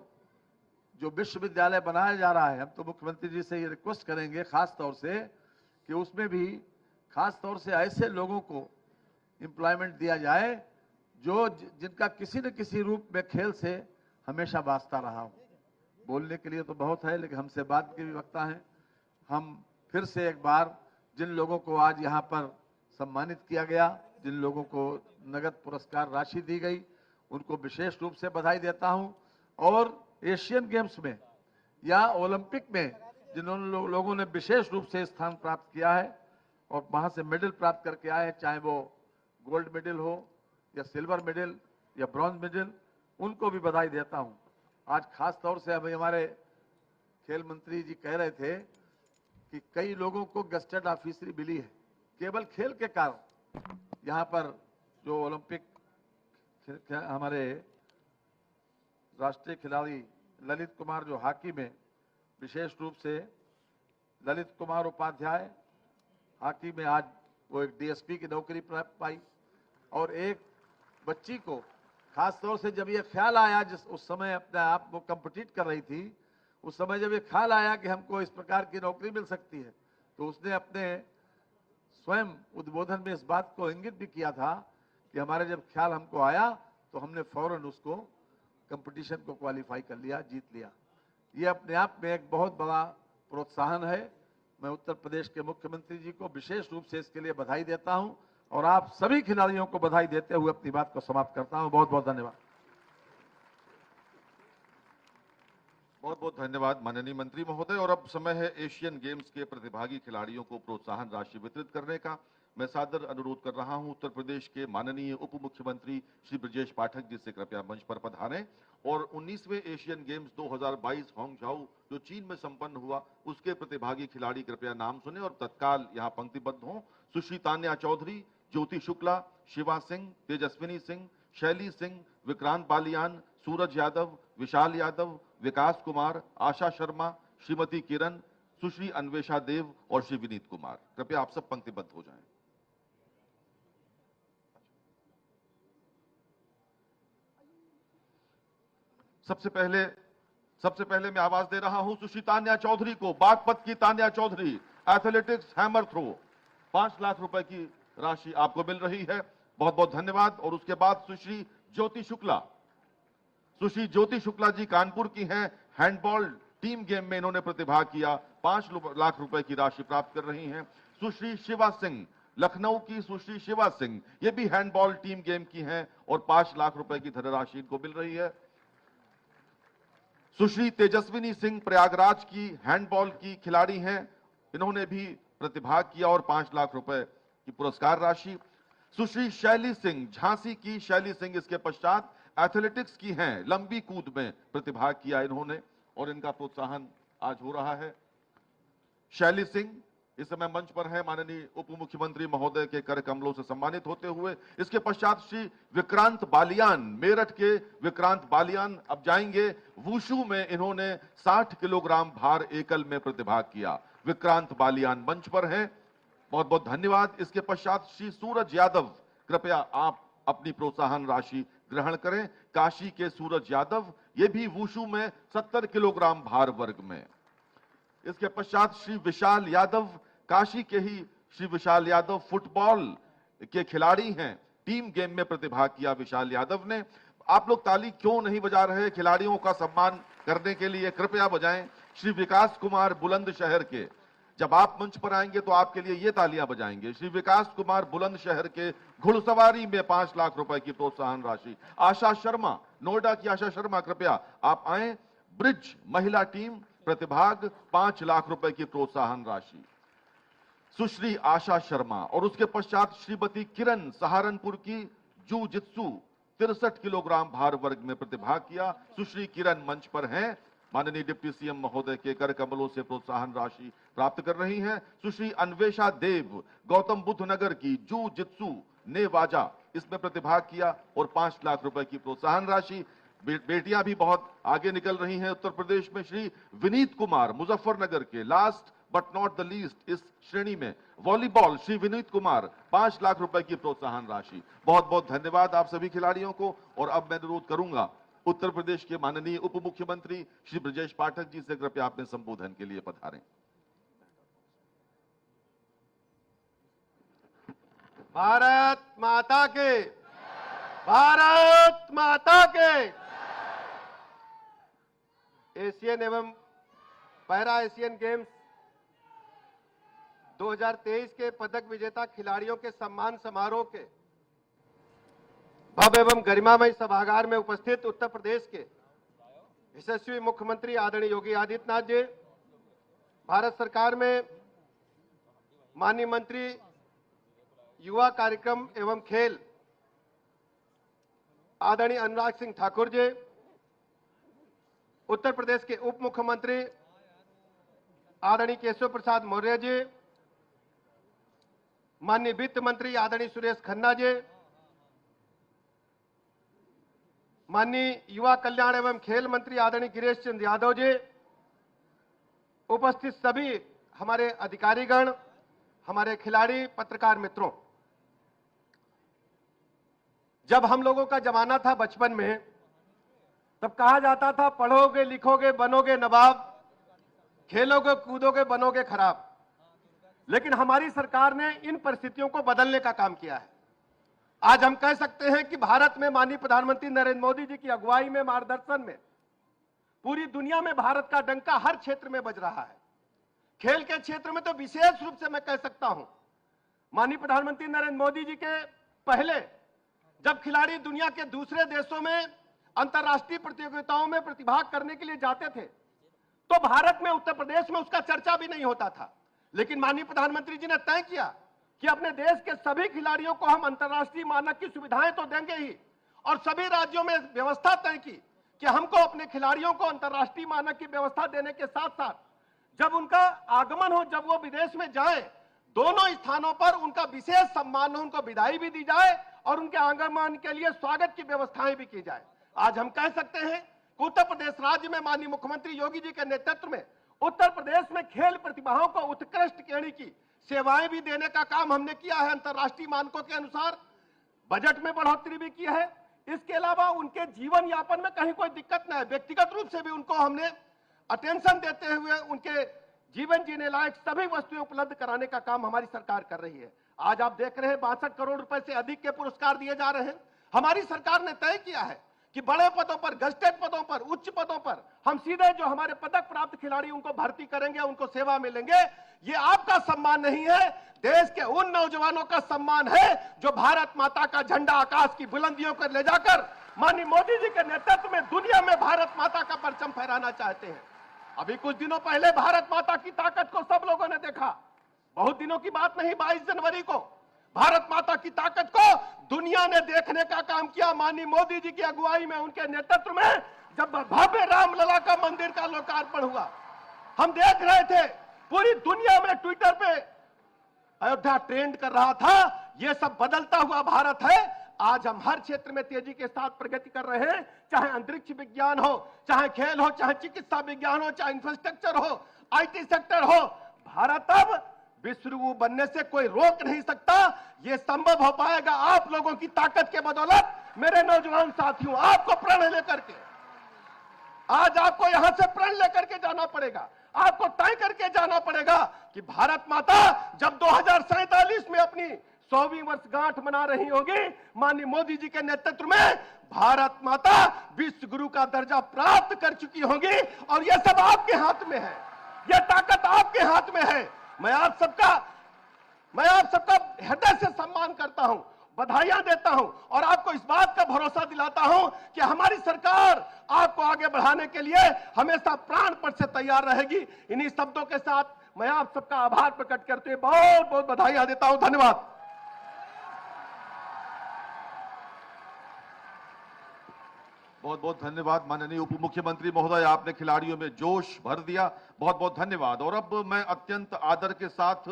H: जो विश्वविद्यालय बनाया जा रहा है, हम तो मुख्यमंत्री जी से ये रिक्वेस्ट करेंगे खास तौर से कि उसमें भी खास तौर से ऐसे लोगों को एम्प्लॉयमेंट दिया जाए जो जिनका किसी न किसी रूप में खेल से हमेशा वास्ता रहा हो। बोलने के लिए तो बहुत है, लेकिन हमसे बात के भी वक्ता हैं। हम फिर से एक बार जिन लोगों को आज यहाँ पर सम्मानित किया गया, जिन लोगों को नगद पुरस्कार राशि दी गई, उनको विशेष रूप से बधाई देता हूं। और एशियन गेम्स में या ओलंपिक में जिन्होंने लोगों ने विशेष रूप से स्थान प्राप्त किया है और वहां से मेडल प्राप्त करके आए, चाहे वो गोल्ड मेडल हो या सिल्वर मेडल या ब्रॉन्ज मेडल, उनको भी बधाई देता हूं। आज खास तौर से अभी हमारे खेल मंत्री जी कह रहे थे कि कई लोगों को गेस्टेड ऑफिसरी मिली है केवल खेल के कारण। यहाँ पर जो ओलंपिक हमारे राष्ट्रीय खिलाड़ी ललित कुमार जो हॉकी में, विशेष रूप से ललित कुमार उपाध्याय हॉकी में आज वो एक डीएसपी की नौकरी पाई। और एक बच्ची को खास तौर से जब ये ख्याल आया, उस समय अपने आप वो कम्पिटिट कर रही थी, उस समय जब ये ख्याल आया कि हमको इस प्रकार की नौकरी मिल सकती है, तो उसने अपने स्वयं उद्बोधन में इस बात को इंगित भी किया था कि हमारे जब ख्याल हमको आया तो हमने फौरन उसको कंपटीशन को क्वालिफाई कर लिया, जीत लिया। ये अपने आप में एक बहुत बड़ा प्रोत्साहन है। मैं उत्तर प्रदेश के मुख्यमंत्री जी को विशेष रूप से इसके लिए बधाई देता हूं और आप सभी खिलाड़ियों को बधाई देते हुए अपनी बात को समाप्त करता हूं। बहुत बहुत धन्यवाद।
G: बहुत बहुत धन्यवाद माननीय मंत्री महोदय। और अब समय है एशियन गेम्स के प्रतिभागी खिलाड़ियों को प्रोत्साहन राशि वितरित करने का। मैं सादर अनुरोध कर रहा हूं उत्तर प्रदेश के माननीय उप मुख्यमंत्री श्री ब्रजेश पाठक जी से कृपया मंच पर पधारें और 19वें एशियन गेम्स 2022 होंगझाऊ जो चीन में संपन्न हुआ उसके प्रतिभागी खिलाड़ी कृपया नाम सुने और तत्काल यहां पंक्तिबद्ध हों। सुश्री तान्या चौधरी, ज्योति शुक्ला, शिवा सिंह, तेजस्विनी सिंह, शैली सिंह, विक्रांत बालियान, सूरज यादव, विशाल यादव, विकास कुमार, आशा शर्मा, श्रीमती किरण, सुश्री अन्वेषा देव और श्री विनीत कुमार। कृपया आप सब पंक्तिबद्ध हो जाएं। सबसे पहले मैं आवाज दे रहा हूं सुश्री तान्या चौधरी को। बागपत की Tanya Chaudhary, athletics hammer throw, 5 lakh रुपए की राशि आपको मिल रही है। बहुत बहुत धन्यवाद। और उसके बाद सुश्री ज्योति शुक्ला, सुश्री ज्योति शुक्ला जी कानपुर की हैं, हैंडबॉल टीम गेम में इन्होंने प्रतिभाग किया, 5 लाख रुपए की राशि प्राप्त कर रही हैं। सुश्री शिवा सिंह, लखनऊ की सुश्री शिवा सिंह, ये भी हैंडबॉल टीम गेम की हैं और 5 लाख रुपए की धनराशि इनको मिल रही है। सुश्री तेजस्विनी सिंह प्रयागराज की हैंडबॉल की खिलाड़ी हैं, इन्होंने भी प्रतिभाग किया और 5 लाख रुपए की पुरस्कार राशि। सुश्री शैली सिंह, झांसी की शैली सिंह इसके पश्चात एथलेटिक्स की हैं, लंबी कूद में प्रतिभाग किया इन्होंने और इनका प्रोत्साहन आज हो रहा है। शैली सिंह इस समय मंच पर है, माननीय उप मुख्यमंत्री महोदय के कर कमलों से सम्मानित होते हुए। इसके पश्चात श्री विक्रांत बालियान, मेरठ के विक्रांत बालियान अब जाएंगे। वुशु में इन्होंने 60 किलोग्राम भार एकल में प्रतिभाग किया। विक्रांत बालियान मंच पर हैं, बहुत बहुत धन्यवाद। इसके पश्चात श्री सूरज यादव, कृपया आप अपनी प्रोत्साहन राशि ग्रहण करें। काशी के सूरज यादव, ये भी वुशु में 70 किलोग्राम भार वर्ग में। इसके पश्चात श्री विशाल यादव, काशी के ही श्री विशाल यादव फुटबॉल के खिलाड़ी हैं, टीम गेम में प्रतिभाग किया विशाल यादव ने। आप लोग ताली क्यों नहीं बजा रहे खिलाड़ियों का सम्मान करने के लिए? कृपया बजाएं। श्री विकास कुमार बुलंदशहर के, जब आप मंच पर आएंगे तो आपके लिए ये तालियां बजाएंगे। श्री विकास कुमार बुलंदशहर के घुड़सवारी में 5 लाख रुपए की प्रोत्साहन राशि। आशा शर्मा, नोएडा की आशा शर्मा, कृपया आप आए। ब्रिज महिला टीम प्रतिभाग, 5 लाख रुपए की प्रोत्साहन राशि। सुश्री आशा शर्मा और उसके पश्चात श्रीमती किरण, सहारनपुर की जूजित्सु, 63 किलोग्राम भार वर्ग में प्रतिभाग किया। सुश्री किरण मंच पर हैं, माननीय डिप्टी सीएम महोदय के कर कमलों से प्रोत्साहन राशि प्राप्त कर रही हैं। सुश्री अन्वेषा देव, गौतम बुद्ध नगर की जूजित्सु नेवाजा, इसमें प्रतिभाग किया और 5 लाख रुपए की प्रोत्साहन राशि। बेटियां भी बहुत आगे निकल रही हैं उत्तर प्रदेश में। श्री विनीत कुमार, मुजफ्फरनगर के, last but not the least इस श्रेणी में वॉलीबॉल, श्री विनीत कुमार, 5 लाख रुपए की प्रोत्साहन राशि। बहुत बहुत धन्यवाद आप सभी खिलाड़ियों को। और अब मैं अनुरोध करूंगा उत्तर प्रदेश के माननीय उप मुख्यमंत्री श्री ब्रजेश पाठक जी से, कृपया अपने संबोधन के लिए पधारें।
I: भारत माता के, भारत माता के। एशियन एवं पैरा एशियन गेम्स 2023 के पदक विजेता खिलाड़ियों के सम्मान समारोह के भव्य एवं गरिमामय सभागार में उपस्थित उत्तर प्रदेश के यशस्वी मुख्यमंत्री आदरणीय योगी आदित्यनाथ जी, भारत सरकार में माननीय मंत्री युवा कार्यक्रम एवं खेल आदरणीय अनुराग सिंह ठाकुर जी, उत्तर प्रदेश के उप मुख्यमंत्री आदरणीय केशव प्रसाद मौर्य जी, माननीय वित्त मंत्री आदरणीय सुरेश खन्ना जी, माननीय युवा कल्याण एवं खेल मंत्री आदरणीय गिरीश चंद्र यादव जी, उपस्थित सभी हमारे अधिकारीगण, हमारे खिलाड़ी, पत्रकार मित्रों, जब हम लोगों का जमाना था बचपन में, तब कहा जाता था पढ़ोगे लिखोगे बनोगे नवाब, खेलोगे कूदोगे बनोगे खराब। लेकिन हमारी सरकार ने इन परिस्थितियों को बदलने का काम किया है। आज हम कह सकते हैं कि भारत में माननीय प्रधानमंत्री नरेंद्र मोदी जी की अगुवाई में, मार्गदर्शन में पूरी दुनिया में भारत का डंका हर क्षेत्र में बज रहा है। खेल के क्षेत्र में तो विशेष रूप से मैं कह सकता हूं, माननीय प्रधानमंत्री नरेंद्र मोदी जी के पहले जब खिलाड़ी दुनिया के दूसरे देशों में अंतर्राष्ट्रीय प्रतियोगिताओं में प्रतिभाग करने के लिए जाते थे तो भारत में, उत्तर प्रदेश में उसका चर्चा भी नहीं होता था। लेकिन माननीय प्रधानमंत्री जी ने तय किया कि अपने देश के सभी खिलाड़ियों को हम अंतर्राष्ट्रीय मानक की सुविधाएं तो देंगे ही, और सभी राज्यों में व्यवस्था तय की कि हमको अपने खिलाड़ियों को अंतर्राष्ट्रीय मानक की व्यवस्था देने के साथ साथ जब उनका आगमन हो, जब वो विदेश में जाए, दोनों स्थानों पर उनका विशेष सम्मान हो, उनको विदाई भी दी जाए और उनके आगमन के लिए स्वागत की व्यवस्थाएं भी की जाए। आज हम कह सकते हैं कि उत्तर प्रदेश राज्य में माननीय मुख्यमंत्री योगी जी के नेतृत्व में उत्तर प्रदेश में खेल प्रतिभाओं को उत्कृष्ट श्रेणी की सेवाएं भी देने का काम हमने किया है। अंतर्राष्ट्रीय मानकों के अनुसार बजट में बढ़ोतरी भी की है। इसके अलावा उनके जीवन यापन में कहीं कोई दिक्कत न है, व्यक्तिगत रूप से भी उनको हमने अटेंशन देते हुए उनके जीवन जीने लायक सभी वस्तुएं उपलब्ध कराने का काम हमारी सरकार कर रही है। आज आप देख रहे हैं 62 करोड़ रुपए से अधिक के पुरस्कार दिए जा रहे हैं। हमारी सरकार ने तय किया है कि बड़े पदों पर, गस्टेड पदों पर, उच्च पदों पर हम सीधे जो हमारे पदक प्राप्त खिलाड़ी उनको भर्ती करेंगे, उनको सेवा मिलेंगे। ये आपका सम्मान नहीं है, देश के उन नौजवानों का सम्मान है जो भारत माता का झंडा आकाश की बुलंदियों पर ले जाकर माननीय मोदी जी के नेतृत्व में दुनिया में भारत माता का परचम फहराना चाहते हैं। अभी कुछ दिनों पहले भारत माता की ताकत को सब लोगों ने देखा, बहुत दिनों की बात नहीं, 22 जनवरी को भारत माता की ताकत को दुनिया ने देखने का काम किया। माननीय मोदी जी की अगुवाई में, उनके नेतृत्व में जब भव्य रामलला का मंदिर का लोकार्पण हुआ, हम देख रहे थे पूरी दुनिया में ट्विटर पे अयोध्या ट्रेंड कर रहा था। यह सब बदलता हुआ भारत है। आज हम हर क्षेत्र में तेजी के साथ प्रगति कर रहे हैं, चाहे अंतरिक्ष विज्ञान हो, चाहे खेल हो, चाहे चिकित्सा विज्ञान हो, चाहे इंफ्रास्ट्रक्चर हो, आईटी सेक्टर हो। भारत अब विश्व गुरु बनने से कोई रोक नहीं सकता। यह संभव हो पाएगा आप लोगों की ताकत के बदौलत। मेरे नौजवान साथियों, आपको प्रण लेकर के, आज आपको यहां से प्रण लेकर के जाना पड़ेगा, आपको तय करके जाना पड़ेगा कि भारत माता जब 2047 में अपनी 100वीं वर्षगांठ मना रही होगी, माननीय मोदी जी के नेतृत्व में भारत माता विश्व गुरु का दर्जा प्राप्त कर चुकी होगी। और यह सब आपके हाथ में है, यह ताकत आपके हाथ में है। मैं आप सबका हृदय से सम्मान करता हूं, बधाइयां देता हूं और आपको इस बात का भरोसा दिलाता हूं कि हमारी सरकार आपको आगे बढ़ाने के लिए हमेशा प्राणपण से तैयार रहेगी। इन्हीं शब्दों के साथ मैं आप सबका आभार प्रकट करते हुए बहुत बहुत बधाइयां देता हूं। धन्यवाद।
G: बहुत बहुत धन्यवाद माननीय उप मुख्यमंत्री महोदय, आपने खिलाड़ियों में जोश भर दिया। बहुत बहुत धन्यवाद। और अब मैं अत्यंत आदर के साथ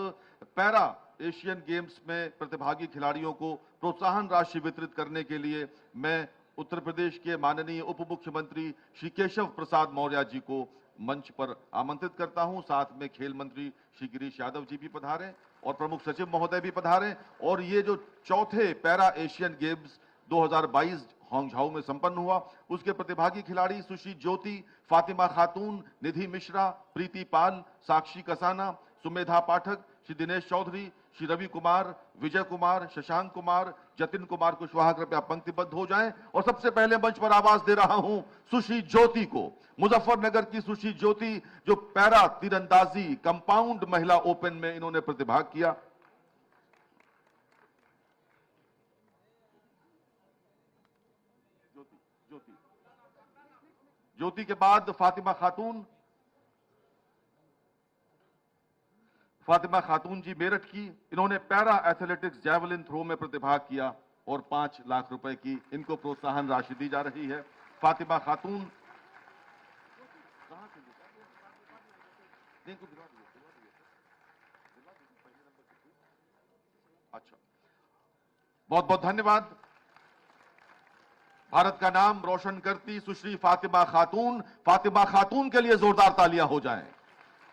G: पैरा एशियन गेम्स में प्रतिभागी खिलाड़ियों को प्रोत्साहन राशि वितरित करने के लिए मैं उत्तर प्रदेश के माननीय उप मुख्यमंत्री श्री केशव प्रसाद मौर्य जी को मंच पर आमंत्रित करता हूं। साथ में खेल मंत्री श्री गिरीश यादव जी भी पधारें और प्रमुख सचिव महोदय भी पधारें। और ये जो चौथे पैरा एशियन गेम्स 2022 हांगझाऊ में संपन्न हुआ, उसके प्रतिभागी खिलाड़ी सुश्री ज्योति, फातिमा खातून, निधि मिश्रा, प्रीति पाल, साक्षी कसाना, सुमेधा पाठक, श्री दिनेश चौधरी, श्री रवि कुमार, विजय कुमार, शशांक कुमार, जतिन कुमार कुशवाहा कृपया पंक्तिबद्ध हो जाएं। और सबसे पहले मंच पर आवाज दे रहा हूं सुश्री ज्योति को। मुजफ्फरनगर की सुश्री ज्योति जो पैरा तीरंदाजी कंपाउंड महिला ओपन में इन्होंने प्रतिभाग किया। ज्योति के बाद फातिमा खातून, फातिमा खातून जी मेरठ की, इन्होंने पैरा एथलेटिक्स जैवलिन थ्रो में प्रतिभाग किया और 5 लाख रुपए की इनको प्रोत्साहन राशि दी जा रही है। फातिमा खातून कहां से? अच्छा, बहुत बहुत धन्यवाद। भारत का नाम रोशन करती सुश्री फातिमा खातून, फातिमा खातून के लिए जोरदार तालियां हो जाएं।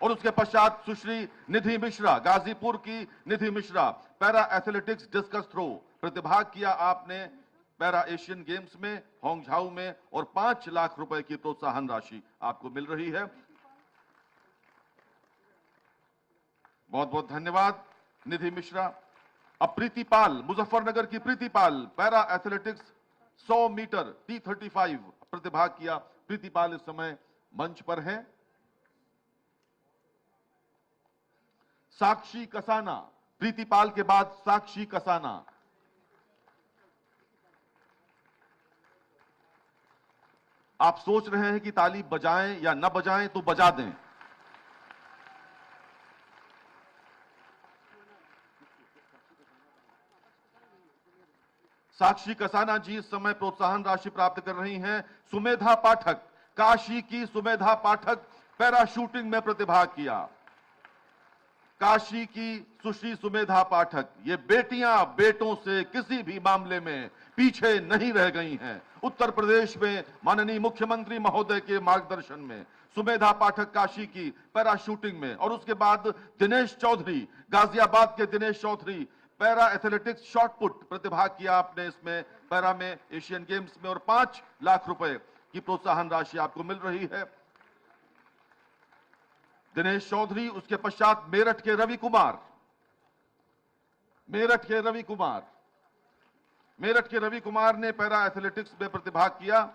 G: और उसके पश्चात सुश्री निधि मिश्रा, गाजीपुर की Nidhi Mishra, para athletics discus throw प्रतिभाग किया आपने पैरा एशियन गेम्स में हांगझाऊ में और 5 लाख रुपए की प्रोत्साहन राशि आपको मिल रही है। बहुत बहुत धन्यवाद निधि मिश्रा। अब प्रीति पाल, मुजफ्फरनगर की प्रीति पाल, पैरा एथलेटिक्स 100 मीटर T35 प्रतिभाग किया। प्रीति पाल इस समय मंच पर हैं। साक्षी कसाना, प्रीतिपाल के बाद साक्षी कसाना। आप सोच रहे हैं कि ताली बजाएं या न बजाएं, तो बजा दें। साक्षी कसाना जी इस समय प्रोत्साहन राशि प्राप्त कर रही हैं। सुमेधा पाठक, काशी की सुमेधा पाठक, पैरा शूटिंग में प्रतिभाग किया। काशी की सुश्री सुमेधा पाठक, ये बेटियां बेटों से किसी भी मामले में पीछे नहीं रह गई हैं। उत्तर प्रदेश में माननीय मुख्यमंत्री महोदय के मार्गदर्शन में सुमेधा पाठक काशी की पैरा शूटिंग में, और उसके बाद दिनेश चौधरी, गाजियाबाद के Dinesh Chaudhary, para athletics shot put प्रतिभाग किया आपने इसमें पैरा में एशियन गेम्स में, और 5 लाख रुपए की प्रोत्साहन राशि आपको मिल रही है। दिनेश चौधरी, उसके पश्चात मेरठ के रवि कुमार, मेरठ के रवि कुमार ने पैरा एथलेटिक्स में प्रतिभाग किया।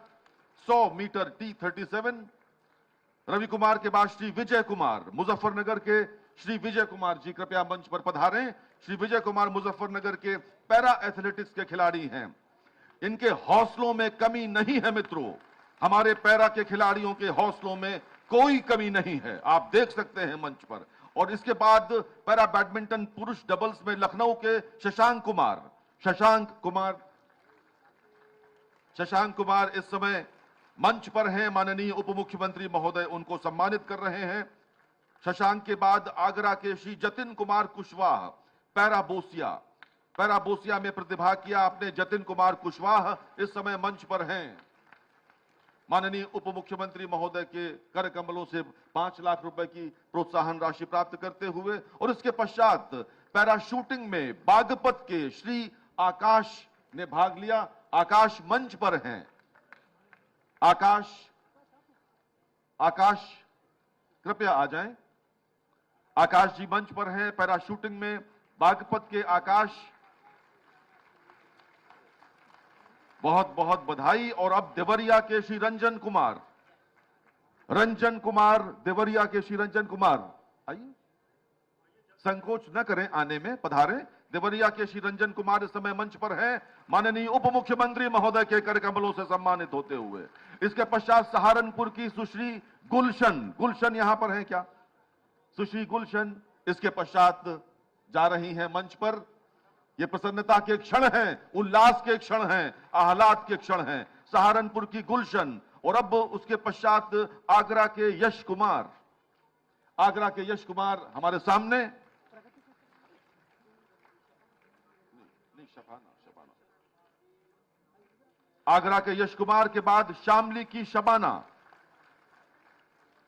G: 100 मीटर T37। रवि कुमार के बाद श्री विजय कुमार, मुजफ्फरनगर के श्री विजय कुमार जी कृपया मंच पर पधारें। श्री विजय कुमार मुजफ्फरनगर के पैरा एथलेटिक्स के खिलाड़ी हैं। इनके हौसलों में कमी नहीं है मित्रों, हमारे पैरा के खिलाड़ियों के हौसलों में कोई कमी नहीं है, आप देख सकते हैं मंच पर। और इसके बाद पैरा बैडमिंटन पुरुष डबल्स में लखनऊ के शशांक कुमार इस समय मंच पर हैं। माननीय उप मुख्यमंत्री महोदय उनको सम्मानित कर रहे हैं। शशांक के बाद आगरा के श्री जतिन कुमार कुशवाहा, पैरा बोसिया में प्रतिभाग किया आपने। जतिन कुमार कुशवाहा इस समय मंच पर हैं। माननीय उप मुख्यमंत्री महोदय के कर कमलों से 5 लाख रुपए की प्रोत्साहन राशि प्राप्त करते हुए, और इसके पश्चात पैरा शूटिंग में बागपत के श्री आकाश ने भाग लिया। आकाश मंच पर हैं। आकाश कृपया आ जाएं। आकाश जी मंच पर हैं। पैरा शूटिंग में बागपत के आकाश, बहुत बहुत बधाई। और अब देवरिया के श्री रंजन कुमार, देवरिया के श्री रंजन कुमार, आइए, संकोच न करें आने में, पधारें। देवरिया के श्री रंजन कुमार इस समय मंच पर हैं, माननीय उप मुख्यमंत्री महोदय के कर कमलों से सम्मानित होते हुए। इसके पश्चात सहारनपुर की सुश्री गुलशन यहां पर हैं क्या? सुश्री गुलशन इसके पश्चात जा रही हैं मंच पर। ये प्रसन्नता के क्षण हैं, उल्लास के क्षण हैं, आह्लाद के क्षण हैं। सहारनपुर की गुलशन, और अब उसके पश्चात आगरा के यश कुमार हमारे सामने। आगरा के यश कुमार के बाद शामली की शबाना।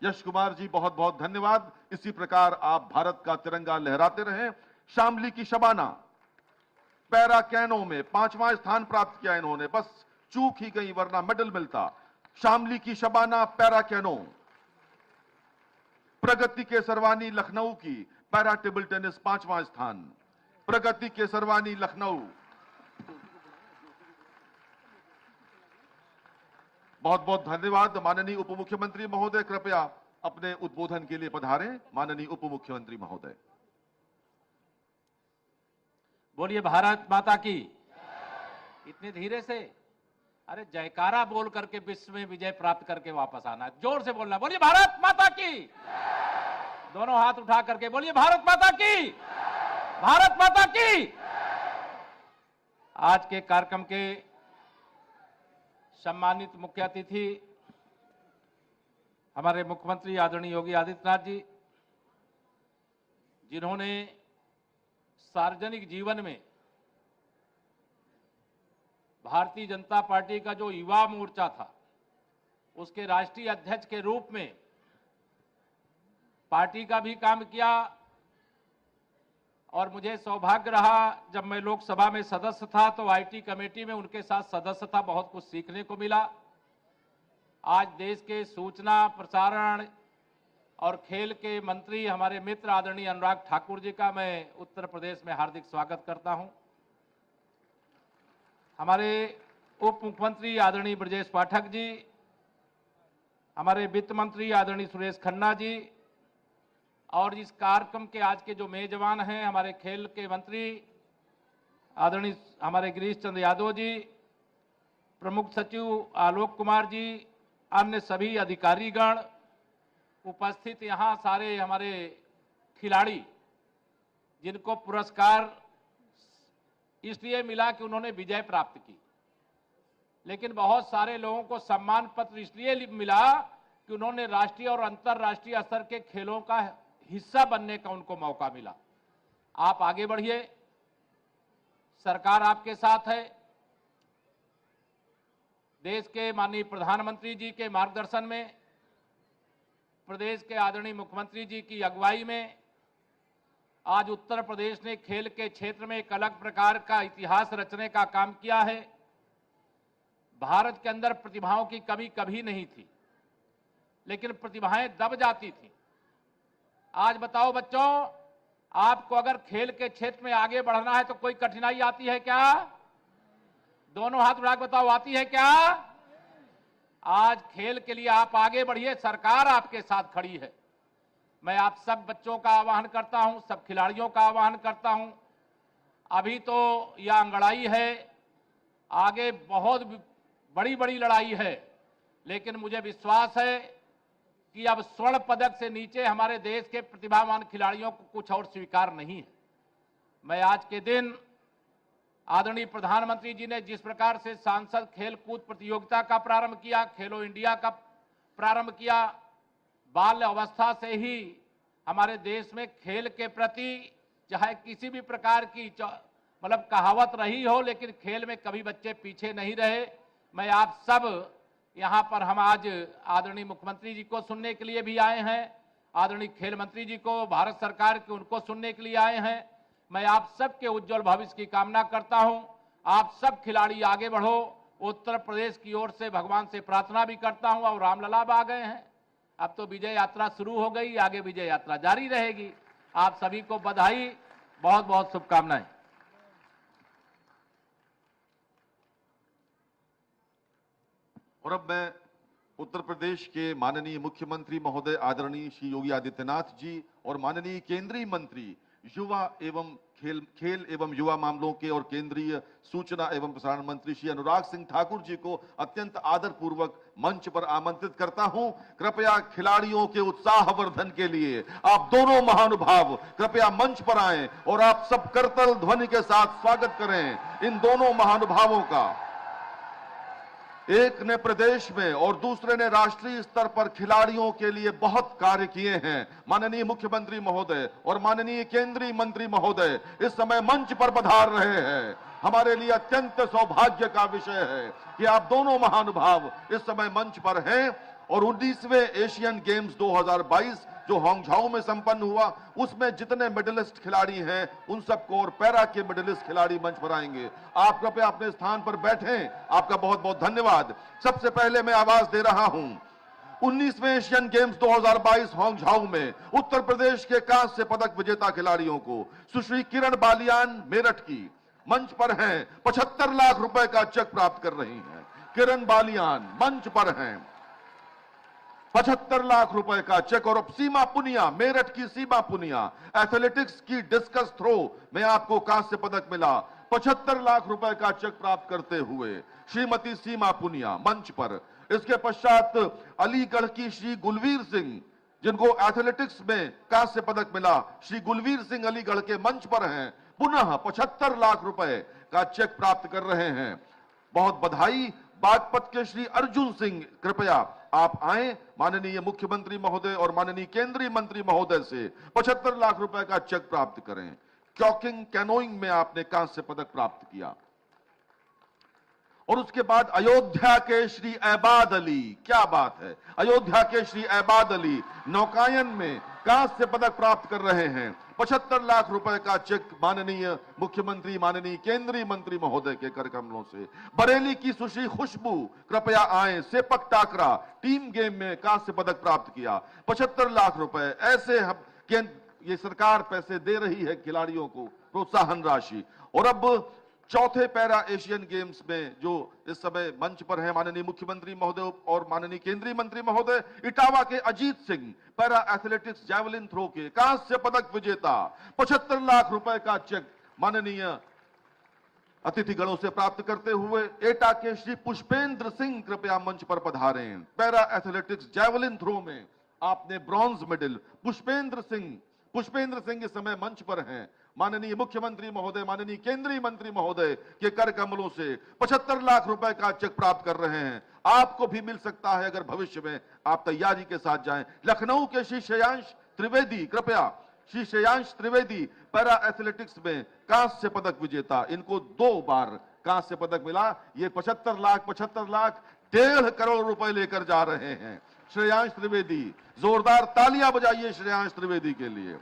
G: यश कुमार जी बहुत बहुत धन्यवाद। इसी प्रकार आप भारत का तिरंगा लहराते रहें। शामली की शबाना, पैरा कैनो में 5वां स्थान प्राप्त किया इन्होंने, बस चूक ही गई वरना मेडल मिलता। शामली की शबाना पैरा कैनो। प्रगति के सरवानी लखनऊ की पैरा टेबल टेनिस 5वां स्थान। प्रगति के सरवानी लखनऊ। बहुत बहुत धन्यवाद। माननीय उप मुख्यमंत्री महोदय कृपया अपने उद्बोधन के लिए पधारें। माननीय उप मुख्यमंत्री महोदय।
J: बोलिए भारत माता की। इतने धीरे से, अरे जयकारा बोल करके विश्व में विजय प्राप्त करके वापस आना, जोर से बोलना। बोलिए भारत माता की। दोनों हाथ उठा करके बोलिए भारत माता की, भारत माता की। आज के कार्यक्रम के सम्मानित मुख्य अतिथि हमारे मुख्यमंत्री आदरणीय योगी आदित्यनाथ जी, जिन्होंने सार्वजनिक जीवन में भारतीय जनता पार्टी का जो युवा मोर्चा था, उसके राष्ट्रीय अध्यक्ष के रूप में पार्टी का भी काम किया। और मुझे सौभाग्य रहा, जब मैं लोकसभा में सदस्य था तो आईटी कमेटी में उनके साथ सदस्य था, बहुत कुछ सीखने को मिला। आज देश के सूचना प्रसारण और खेल के मंत्री हमारे मित्र आदरणीय अनुराग ठाकुर जी का मैं उत्तर प्रदेश में हार्दिक स्वागत करता हूं। हमारे उप मुख्यमंत्री आदरणीय ब्रजेश पाठक जी, हमारे वित्त मंत्री आदरणीय सुरेश खन्ना जी, और इस कार्यक्रम के आज के जो मेजबान हैं हमारे खेल के मंत्री आदरणीय हमारे गिरीश चंद्र यादव जी, प्रमुख सचिव आलोक कुमार जी, अन्य सभी अधिकारीगण उपस्थित, यहाँ सारे हमारे खिलाड़ी जिनको पुरस्कार इसलिए मिला कि उन्होंने विजय प्राप्त की, लेकिन बहुत सारे लोगों को सम्मान पत्र इसलिए मिला कि उन्होंने राष्ट्रीय और अंतर्राष्ट्रीय स्तर के खेलों का हिस्सा बनने का उनको मौका मिला। आप आगे बढ़िए, सरकार आपके साथ है। देश के माननीय प्रधानमंत्री जी के मार्गदर्शन में, प्रदेश के आदरणीय मुख्यमंत्री जी की अगुवाई में आज उत्तर प्रदेश ने खेल के क्षेत्र में एक अलग प्रकार का इतिहास रचने का काम किया है। भारत के अंदर प्रतिभाओं की कमी कभी नहीं थी, लेकिन प्रतिभाएं दब जाती थी। आज बताओ बच्चों, आपको अगर खेल के क्षेत्र में आगे बढ़ना है तो कोई कठिनाई आती है क्या? दोनों हाथ उठा के बताओ, आती है क्या? आज खेल के लिए आप आगे बढ़िए, सरकार आपके साथ खड़ी है। मैं आप सब बच्चों का आह्वान करता हूं, सब खिलाड़ियों का आह्वान करता हूं। अभी तो यह अंगड़ाई है, आगे बहुत बड़ी बड़ी लड़ाई है, लेकिन मुझे विश्वास है कि अब स्वर्ण पदक से नीचे हमारे देश के प्रतिभावान खिलाड़ियों को कुछ और स्वीकार नहीं है। मैं आज के दिन आदरणीय प्रधानमंत्री जी ने जिस प्रकार से सांसद खेल कूद प्रतियोगिता का प्रारंभ किया, खेलो इंडिया का प्रारंभ किया, बाल्य अवस्था से ही हमारे देश में खेल के प्रति चाहे किसी भी प्रकार की मतलब कहावत रही हो, लेकिन खेल में कभी बच्चे पीछे नहीं रहे। मैं आप सब यहाँ पर हम आज आदरणीय मुख्यमंत्री जी को सुनने के लिए भी आए हैं, आदरणीय खेल मंत्री जी को, भारत सरकार के उनको सुनने के लिए आए हैं। मैं आप सबके उज्जवल भविष्य की कामना करता हूं। आप सब खिलाड़ी आगे बढ़ो। उत्तर प्रदेश की ओर से भगवान से प्रार्थना भी करता हूं। और रामलला आ गए हैं, अब तो विजय यात्रा शुरू हो गई, आगे विजय यात्रा जारी रहेगी। आप सभी को बधाई, बहुत बहुत शुभकामनाएं।
G: और अब मैं उत्तर प्रदेश के माननीय मुख्यमंत्री महोदय आदरणीय श्री योगी आदित्यनाथ जी और माननीय केंद्रीय मंत्री युवा एवं खेल एवं युवा मामलों के और केंद्रीय सूचना एवं प्रसारण मंत्री श्री अनुराग सिंह ठाकुर जी को अत्यंत आदरपूर्वक मंच पर आमंत्रित करता हूं। कृपया खिलाड़ियों के उत्साहवर्धन के लिए आप दोनों महानुभाव कृपया मंच पर आएं और आप सब करतल ध्वनि के साथ स्वागत करें इन दोनों महानुभावों का। एक ने प्रदेश में और दूसरे ने राष्ट्रीय स्तर पर खिलाड़ियों के लिए बहुत कार्य किए हैं। माननीय मुख्यमंत्री महोदय और माननीय केंद्रीय मंत्री महोदय इस समय मंच पर पधार रहे हैं। हमारे लिए अत्यंत सौभाग्य का विषय है कि आप दोनों महानुभाव इस समय मंच पर हैं। और 19वें एशियन गेम्स 2022 जो हांगझाओ में संपन्न हुआ, उसमें जितने मेडलिस्ट खिलाड़ी हैं उन सबको और पैरा के मेडलिस्ट खिलाड़ी मंच पर आएंगे। आप कृपया अपने स्थान पर बैठें। आपका बहुत बहुत धन्यवाद। सबसे पहले मैं आवाज दे रहा हूं 19वें एशियन गेम्स 2022 हांगझाओ में उत्तर प्रदेश के कांस्य पदक विजेता खिलाड़ियों को। सुश्री किरण बालियान मेरठ की मंच पर हैं, 75 लाख रुपए का चेक प्राप्त कर रही हैं। किरण बालियान मंच पर हैं, 75 लाख रुपए का चेक। और अब सीमा पुनिया, मेरठ की सीमा पुनिया, एथलेटिक्स की डिस्कस थ्रो में आपको कांस्य पदक मिला। 75 लाख रुपए का चेक प्राप्त करते हुए श्रीमती सीमा पुनिया मंच पर। इसके पश्चात अलीगढ़ की श्री गुलवीर सिंह, जिनको एथलेटिक्स में कांस्य पदक मिला, श्री गुलवीर सिंह अलीगढ़ के मंच पर हैं, पुनः 75 लाख रुपए का चेक प्राप्त कर रहे हैं। बहुत बधाई। बागपत के श्री अर्जुन सिंह, कृपया आप आए, माननीय मुख्यमंत्री महोदय और माननीय केंद्रीय मंत्री महोदय से 75 लाख रुपए का चेक प्राप्त करें। क्योकिंग कैनोइंग में आपने कांस्य पदक प्राप्त किया। और उसके बाद अयोध्या के श्री ऐबाद अली, क्या बात है, अयोध्या के श्री ऐबाद अली नौकायन में कांस्य पदक प्राप्त कर रहे हैं। 75 लाख रुपए का चेक माननीय मुख्यमंत्री माननीय केंद्रीय मंत्री महोदय के कर कमलों से। बरेली की सुश्री खुशबू, कृपया आए, सेपक टाकरा टीम गेम में कांस्य पदक प्राप्त किया, 75 लाख रुपए। ऐसे ये सरकार पैसे दे रही है खिलाड़ियों को, प्रोत्साहन राशि। और अब चौथे पैरा एशियन गेम्स में जो इस समय मंच पर है माननीय मुख्यमंत्री महोदय और माननीय केंद्रीय मंत्री महोदय, इटावा के Ajit Singh para athletics javelin throw के कांस्य पदक विजेता 75 लाख रुपए का चेक माननीय अतिथिगणों से प्राप्त करते हुए एटा के श्री पुष्पेंद्र सिंह कृपया मंच पर पधारें। पैरा एथलेटिक्स जैवलिन थ्रो में आपने ब्रॉन्ज मेडल पुष्पेंद्र सिंह इस समय मंच पर हैं। माननीय मुख्यमंत्री महोदय, माननीय केंद्रीय मंत्री महोदय के कर कमलों से 75 लाख रुपए का चेक प्राप्त कर रहे हैं। आपको भी मिल सकता है अगर भविष्य में आप तैयारी के साथ जाएं। लखनऊ के श्री श्रेयांश त्रिवेदी, कृपया श्री श्रेयांश त्रिवेदी पैरा एथलेटिक्स में कांस्य पदक विजेता, इनको 2 बार कांस्य पदक मिला। ये 75 लाख 1.5 करोड़ रुपए लेकर जा रहे हैं। श्रेयांश त्रिवेदी, जोरदार तालियां बजाइए श्रेयांश त्रिवेदी के लिए।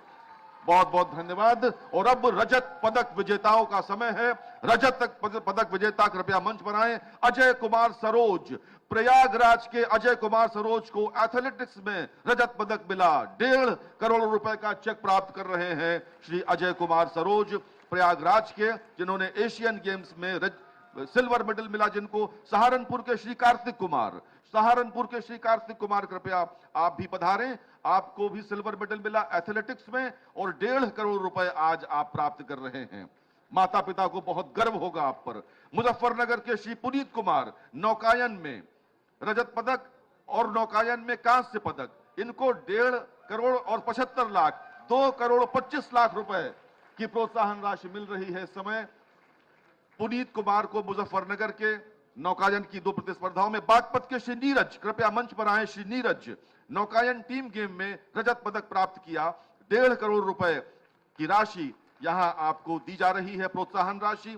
G: बहुत बहुत धन्यवाद। और अब रजत पदक विजेताओं का समय है। रजत पदक विजेता कृपया मंच पर आए। अजय कुमार सरोज, प्रयागराज के अजय कुमार सरोज को एथलेटिक्स में रजत पदक मिला। 1.5 करोड़ रुपए का चेक प्राप्त कर रहे हैं श्री अजय कुमार सरोज प्रयागराज के, जिन्होंने एशियन गेम्स में सिल्वर मेडल मिला जिनको। सहारनपुर के श्री कार्तिक कुमार कृपया आप भी पधारें। आपको भी सिल्वर मेडल मिला एथलेटिक्स में और 1.5 करोड़ रुपए आज आप प्राप्त कर रहे हैं। माता पिता को बहुत गर्व होगा आप पर। मुजफ्फरनगर के श्री पुनीत कुमार नौकायन में रजत पदक और नौकायन में कांस्य पदक, इनको 1.5 करोड़ और 75 लाख 2 करोड़ 25 लाख रुपए की प्रोत्साहन राशि मिल रही है इस समय। पुनीत कुमार को मुजफ्फरनगर के नौकायन की 2 प्रतिस्पर्धाओं में। बागपत के श्री नीरज, कृपया मंच पर आए। श्री नीरज नौकायन टीम गेम में रजत पदक प्राप्त किया। 1.5 करोड़ रुपए की राशि यहां आपको दी जा रही है, प्रोत्साहन राशि।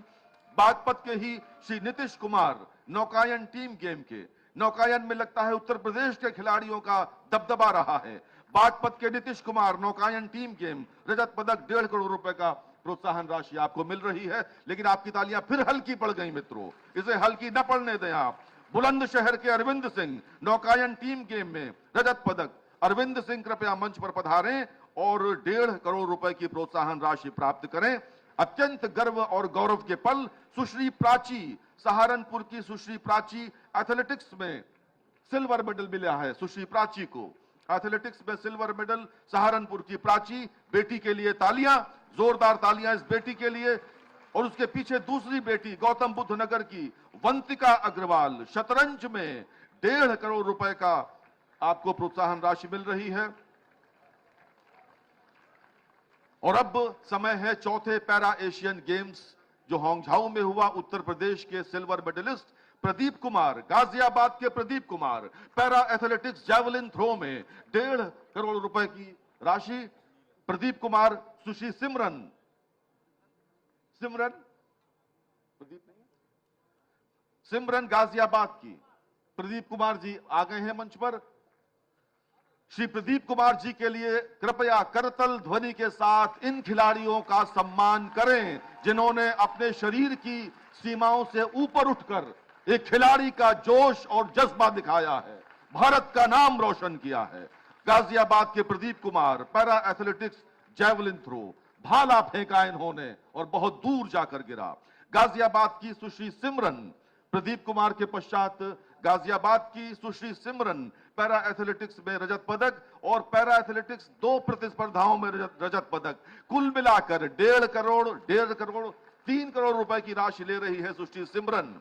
G: बागपत के ही श्री नीतीश कुमार नौकायन टीम गेम के, नौकायन में लगता है उत्तर प्रदेश के खिलाड़ियों का दबदबा रहा है। बागपत के नीतीश कुमार नौकायन टीम गेम रजत पदक 1.5 करोड़ रुपए का प्रोत्साहन राशि आपको मिल रही है। लेकिन आपकी तालियां फिर हल्की पड़ गई मित्रों, इसे हल्की न पड़ने दें आप। बुलंदशहर के अरविंद सिंह नौकायन टीम गेम में रजत पदक, अरविंद सिंह कृपया मंच पर पधारें और 1.5 करोड़ रुपए की प्रोत्साहन राशि प्राप्त करें। अत्यंत गर्व और गौरव के पल, सुश्री प्राची, सहारनपुर की सुश्री प्राची एथलेटिक्स में सिल्वर मेडल मिला है। सुश्री प्राची को एथलेटिक्स में सिल्वर मेडल, सहारनपुर की प्राची बेटी के लिए तालियां, जोरदार तालियां इस बेटी के लिए। और उसके पीछे दूसरी बेटी गौतम बुद्ध नगर की वंतिका अग्रवाल, शतरंज में 1.5 करोड़ रुपए का आपको प्रोत्साहन राशि मिल रही है। और अब समय है चौथे पैरा एशियन गेम्स जो हांगझाऊ में हुआ। उत्तर प्रदेश के सिल्वर मेडलिस्ट प्रदीप कुमार, गाजियाबाद के Pradeep Kumar para athletics javelin throw में 1.5 करोड़ रुपए की राशि। प्रदीप कुमार, सुश्री सिमरन प्रदीप नहीं, सिमरन गाजियाबाद की, प्रदीप कुमार जी आ गए हैं मंच पर। श्री प्रदीप कुमार जी के लिए कृपया करतल ध्वनि के साथ इन खिलाड़ियों का सम्मान करें जिन्होंने अपने शरीर की सीमाओं से ऊपर उठकर एक खिलाड़ी का जोश और जज्बा दिखाया है, भारत का नाम रोशन किया है। गाजियाबाद के Pradeep Kumar para athletics javelin throw, भाला फेंका इन्होंने और बहुत दूर जाकर गिरा। गाजियाबाद की सुश्री सिमरन, प्रदीप कुमार के पश्चात गाजियाबाद की सुश्री सिमरन पैरा एथलेटिक्स में रजत पदक और पैरा एथलेटिक्स 2 प्रतिस्पर्धाओं में रजत पदक, कुल मिलाकर 1.5 करोड़ 3 करोड़ रुपए की राशि ले रही है सुश्री सिमरन।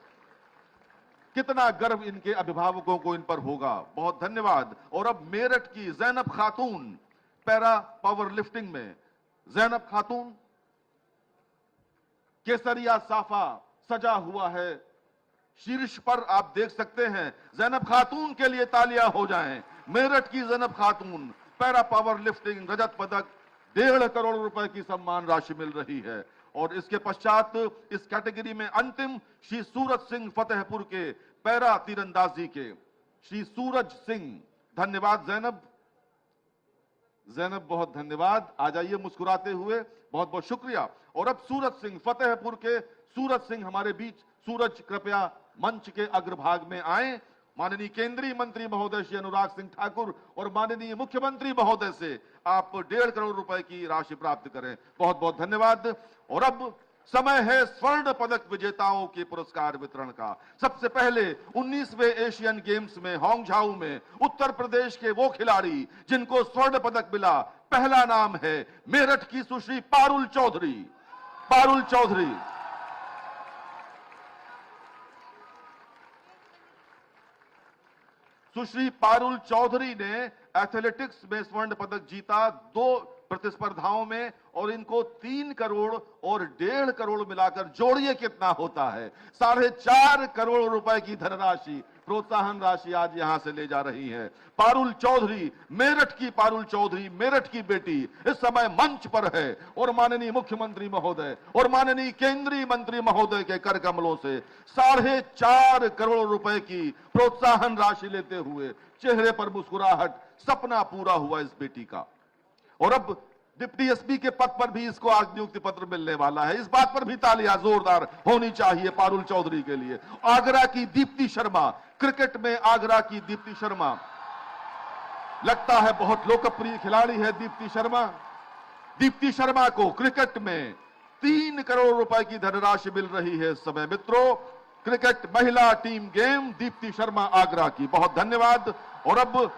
G: कितना गर्व इनके अभिभावकों को इन पर होगा, बहुत धन्यवाद। और अब मेरठ की जैनब खातून पैरा पावर लिफ्टिंग में, जैनब खातून केसरिया साफा सजा हुआ है शीर्ष पर, आप देख सकते हैं। जैनब खातून के लिए तालियां हो जाएं। मेरठ की जैनब खातून पैरा पावर लिफ्टिंग रजत पदक, 1.5 करोड़ रुपए की सम्मान राशि मिल रही है। और इसके पश्चात इस कैटेगरी में अंतिम श्री सूरज सिंह फतेहपुर के पैरा तीरंदाजी के श्री सूरज सिंह, धन्यवाद जैनब बहुत धन्यवाद। आ जाइए मुस्कुराते हुए, बहुत बहुत शुक्रिया। और अब सूरज सिंह फतेहपुर के सूरज सिंह हमारे बीच। सूरज कृपया मंच के अग्रभाग में आए। माननीय केंद्रीय मंत्री महोदय श्री अनुराग सिंह ठाकुर और माननीय मुख्यमंत्री महोदय से आप 1.5 करोड़ रुपए की राशि प्राप्त करें, बहुत बहुत धन्यवाद। और अब समय है स्वर्ण पदक विजेताओं के पुरस्कार वितरण का। सबसे पहले 19वें एशियन गेम्स में हांगझाऊ में उत्तर प्रदेश के वो खिलाड़ी जिनको स्वर्ण पदक मिला, पहला नाम है मेरठ की सुश्री पारुल चौधरी। पारुल चौधरी सुश्री पारुल चौधरी ने एथलेटिक्स में स्वर्ण पदक जीता 2 प्रतिस्पर्धाओं में, और इनको 3 करोड़ और 1.5 करोड़ मिलाकर जोड़िए कितना होता है, 4.5 करोड़ रुपए की धनराशि, प्रोत्साहन राशि आज यहां से ले जा रही है। पारुल चौधरी, मेरठ की पारुल चौधरी, मेरठ की बेटी इस समय मंच पर है और माननीय मुख्यमंत्री महोदय और माननीय केंद्रीय मंत्री महोदय के कर कमलों से 4.5 करोड़ रुपए की प्रोत्साहन राशि लेते हुए चेहरे पर मुस्कुराहट, सपना पूरा हुआ इस बेटी का। और अब डिप्टी एसपी के पद पर भी इसको आज नियुक्ति पत्र मिलने वाला है। इस बात पर भी तालियां जोरदार होनी चाहिए पारुल चौधरी के लिए। आगरा की दीप्ति शर्मा, क्रिकेट में आगरा की दीप्ति शर्मा, लगता है बहुत लोकप्रिय खिलाड़ी है दीप्ति शर्मा। दीप्ति शर्मा को क्रिकेट में 3 करोड़ रुपए की धनराशि मिल रही है इस समय। मित्रों, क्रिकेट महिला टीम गेम दीप्ति शर्मा आगरा की, बहुत धन्यवाद। और अब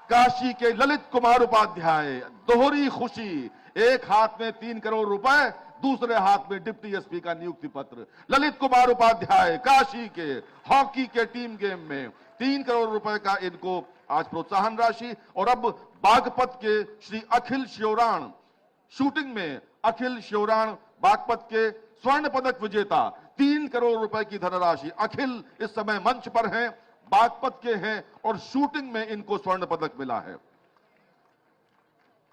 G: काशी के ललित कुमार उपाध्याय, दोहरी खुशी, एक हाथ में 3 करोड़ रुपए, दूसरे हाथ में डिप्टी एसपी का नियुक्ति पत्र। ललित कुमार उपाध्याय काशी के हॉकी के टीम गेम में 3 करोड़ रुपए का इनको आज प्रोत्साहन राशि। और अब बागपत के श्री अखिल श्योराण, शूटिंग में अखिल श्योराण बागपत के स्वर्ण पदक विजेता, 3 करोड़ रुपए की धनराशि। अखिल इस समय मंच पर हैं, बागपत के हैं और शूटिंग में इनको स्वर्ण पदक मिला है,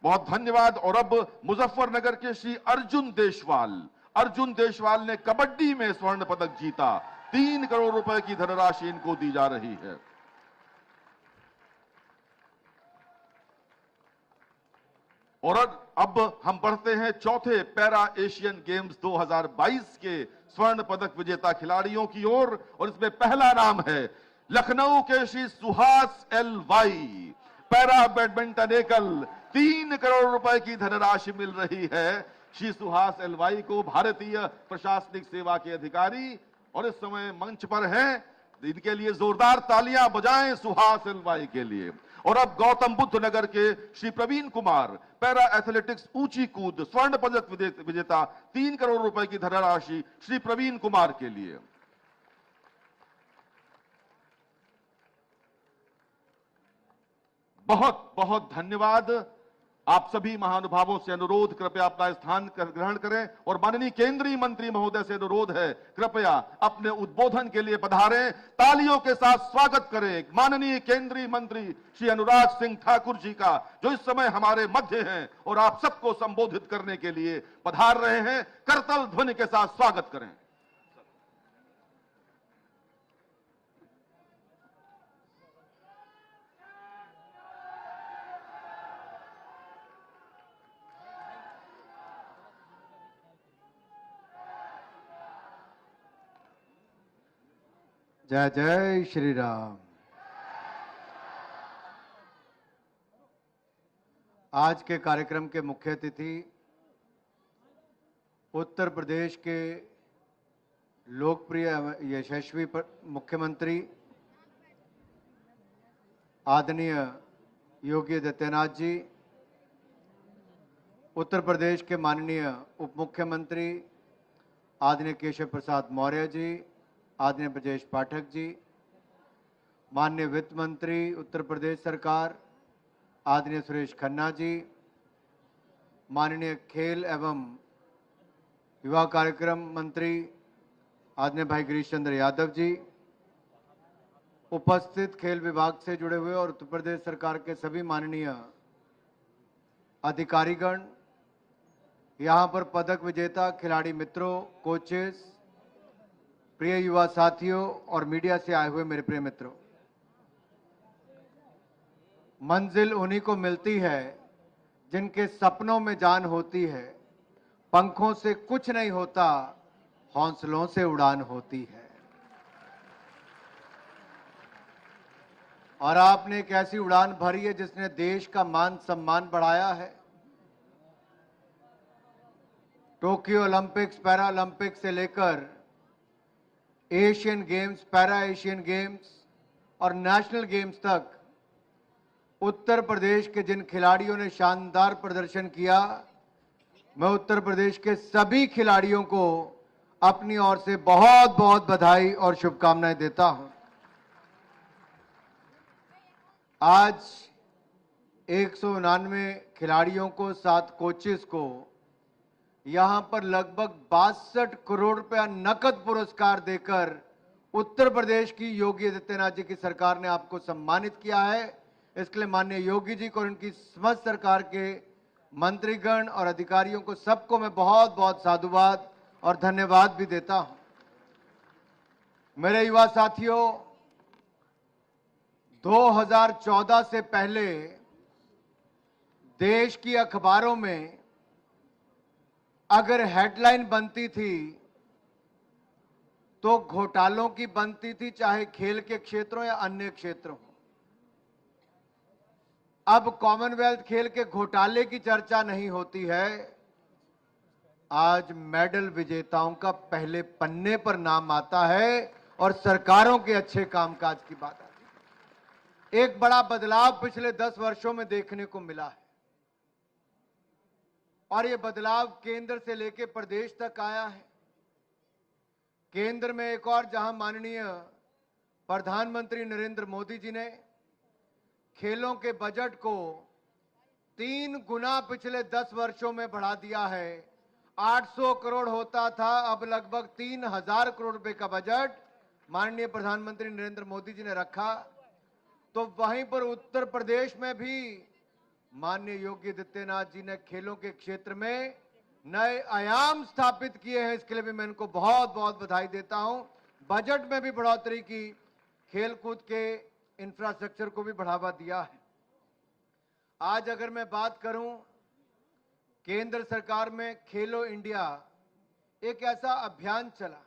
G: बहुत धन्यवाद। और अब मुजफ्फरनगर के श्री अर्जुन देशवाल ने कबड्डी में स्वर्ण पदक जीता, 3 करोड़ रुपए की धनराशि इनको दी जा रही है। और अब हम बढ़ते हैं चौथे पैरा एशियन गेम्स 2022 के स्वर्ण पदक विजेता खिलाड़ियों की ओर, और इसमें पहला नाम है लखनऊ के Shri Suhas L Y, para badminton एकल, 3 करोड़ रुपए की धनराशि मिल रही है श्री सुहास एल वाई को, भारतीय प्रशासनिक सेवा के अधिकारी, और इस समय मंच पर हैं। इनके लिए जोरदार तालियां बजाएं सुहास एल वाई के लिए। और अब गौतम बुद्ध नगर के श्री प्रवीण कुमार, पैरा एथलेटिक्स ऊंची कूद स्वर्ण पदक विजेता, 3 करोड़ रुपए की धनराशि श्री प्रवीण कुमार के लिए। बहुत बहुत धन्यवाद। आप सभी महानुभावों से अनुरोध, कृपया अपना स्थान ग्रहण करें और माननीय केंद्रीय मंत्री महोदय से अनुरोध है, कृपया अपने उद्बोधन के लिए पधारें। तालियों के साथ स्वागत करें माननीय केंद्रीय मंत्री श्री अनुराग सिंह ठाकुर जी का, जो इस समय हमारे मध्य हैं और आप सबको संबोधित करने के लिए पधार रहे हैं। करतल ध्वनि के साथ स्वागत करें।
K: जय जय श्री राम। आज के कार्यक्रम के मुख्य अतिथि उत्तर प्रदेश के लोकप्रिय यशस्वी मुख्यमंत्री आदरणीय योगी आदित्यनाथ जी, उत्तर प्रदेश के माननीय उप मुख्यमंत्री आदरणीय केशव प्रसाद मौर्य जी, आदरणीय ब्रजेश पाठक जी, माननीय वित्त मंत्री उत्तर प्रदेश सरकार आदरणीय सुरेश खन्ना जी, माननीय खेल एवं युवा कार्यक्रम मंत्री आदरणीय भाई गिरीश चंद्र यादव जी, उपस्थित खेल विभाग से जुड़े हुए और उत्तर प्रदेश सरकार के सभी माननीय अधिकारीगण, यहाँ पर पदक विजेता खिलाड़ी मित्रों, कोचेस, प्रिय युवा साथियों और मीडिया से आए हुए मेरे प्रिय मित्रों, मंजिल उन्हीं को मिलती है जिनके सपनों में जान होती है। पंखों से कुछ नहीं होता, हौसलों से उड़ान होती है। और आपने एक ऐसी उड़ान भरी है जिसने देश का मान सम्मान बढ़ाया है। टोक्यो ओलंपिक्स, पैरा ओलंपिक्स से लेकर Asian games, para Asian games और नेशनल गेम्स तक उत्तर प्रदेश के जिन खिलाड़ियों ने शानदार प्रदर्शन किया, मैं उत्तर प्रदेश के सभी खिलाड़ियों को अपनी ओर से बहुत बहुत बधाई और शुभकामनाएं देता हूं। आज 199 खिलाड़ियों को, 7 कोचेस को यहां पर लगभग 62 करोड़ रुपया नकद पुरस्कार देकर उत्तर प्रदेश की योगी आदित्यनाथ जी की सरकार ने आपको सम्मानित किया है। इसके लिए माननीय योगी जी को और उनकी समस्त सरकार के मंत्रीगण और अधिकारियों को सबको मैं बहुत बहुत साधुवाद और धन्यवाद भी देता हूं। मेरे युवा साथियों, 2014 से पहले देश की अखबारों में अगर हेडलाइन बनती थी तो घोटालों की बनती थी, चाहे खेल के क्षेत्रों या अन्य क्षेत्रों। अब कॉमनवेल्थ खेल के घोटाले की चर्चा नहीं होती है, आज मेडल विजेताओं का पहले पन्ने पर नाम आता है और सरकारों के अच्छे कामकाज की बात आती है। एक बड़ा बदलाव पिछले 10 वर्षों में देखने को मिला है और यह बदलाव केंद्र से लेकर प्रदेश तक आया है। केंद्र में एक और जहां माननीय प्रधानमंत्री नरेंद्र मोदी जी ने खेलों के बजट को 3 गुना पिछले 10 वर्षों में बढ़ा दिया है। 800 करोड़ होता था, अब लगभग 3000 करोड़ रुपए का बजट माननीय प्रधानमंत्री नरेंद्र मोदी जी ने रखा। तो वहीं पर उत्तर प्रदेश में भी माननीय योगी आदित्यनाथ जी ने खेलों के क्षेत्र में नए आयाम स्थापित किए हैं। इसके लिए भी मैं इनको बहुत बहुत बधाई देता हूं। बजट में भी बढ़ोतरी की, खेलकूद के इंफ्रास्ट्रक्चर को भी बढ़ावा दिया है। आज अगर मैं बात करूं, केंद्र सरकार में खेलो इंडिया एक ऐसा अभियान चला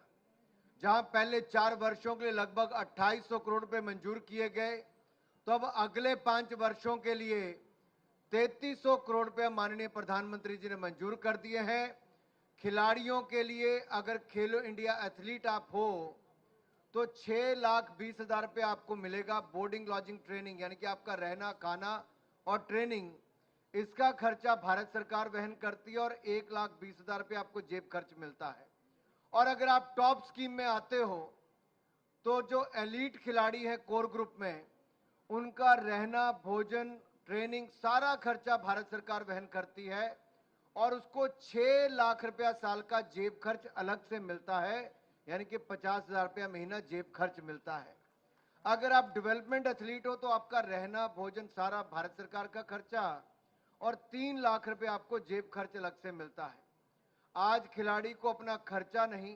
K: जहां पहले 4 वर्षों के लिए लगभग 2800 करोड़ रुपए मंजूर किए गए, तो अब अगले 5 वर्षों के लिए 3300 करोड़ रुपए माननीय प्रधानमंत्री जी ने मंजूर कर दिए हैं। खिलाड़ियों के लिए अगर खेलो इंडिया एथलीट आप हो तो 6,20,000 रुपये आपको मिलेगा। बोर्डिंग, लॉजिंग, ट्रेनिंग, यानी कि आपका रहना, खाना और ट्रेनिंग, इसका खर्चा भारत सरकार वहन करती है और 1,20,000 रुपये आपको जेब खर्च मिलता है। और अगर आप टॉप स्कीम में आते हो तो जो एलीट खिलाड़ी हैं कोर ग्रुप में, उनका रहना, भोजन, ट्रेनिंग, सारा खर्चा भारत सरकार वहन करती है और उसको 6 लाख रुपया साल का जेब खर्च अलग से मिलता है, यानी कि 50,000 रुपया महीना जेब खर्च मिलता है। अगर आप डेवलपमेंट एथलीट हो तो आपका रहना, भोजन, सारा भारत सरकार का खर्चा और 3 लाख रुपए आपको जेब खर्च अलग से मिलता है। आज खिलाड़ी को अपना खर्चा नहीं,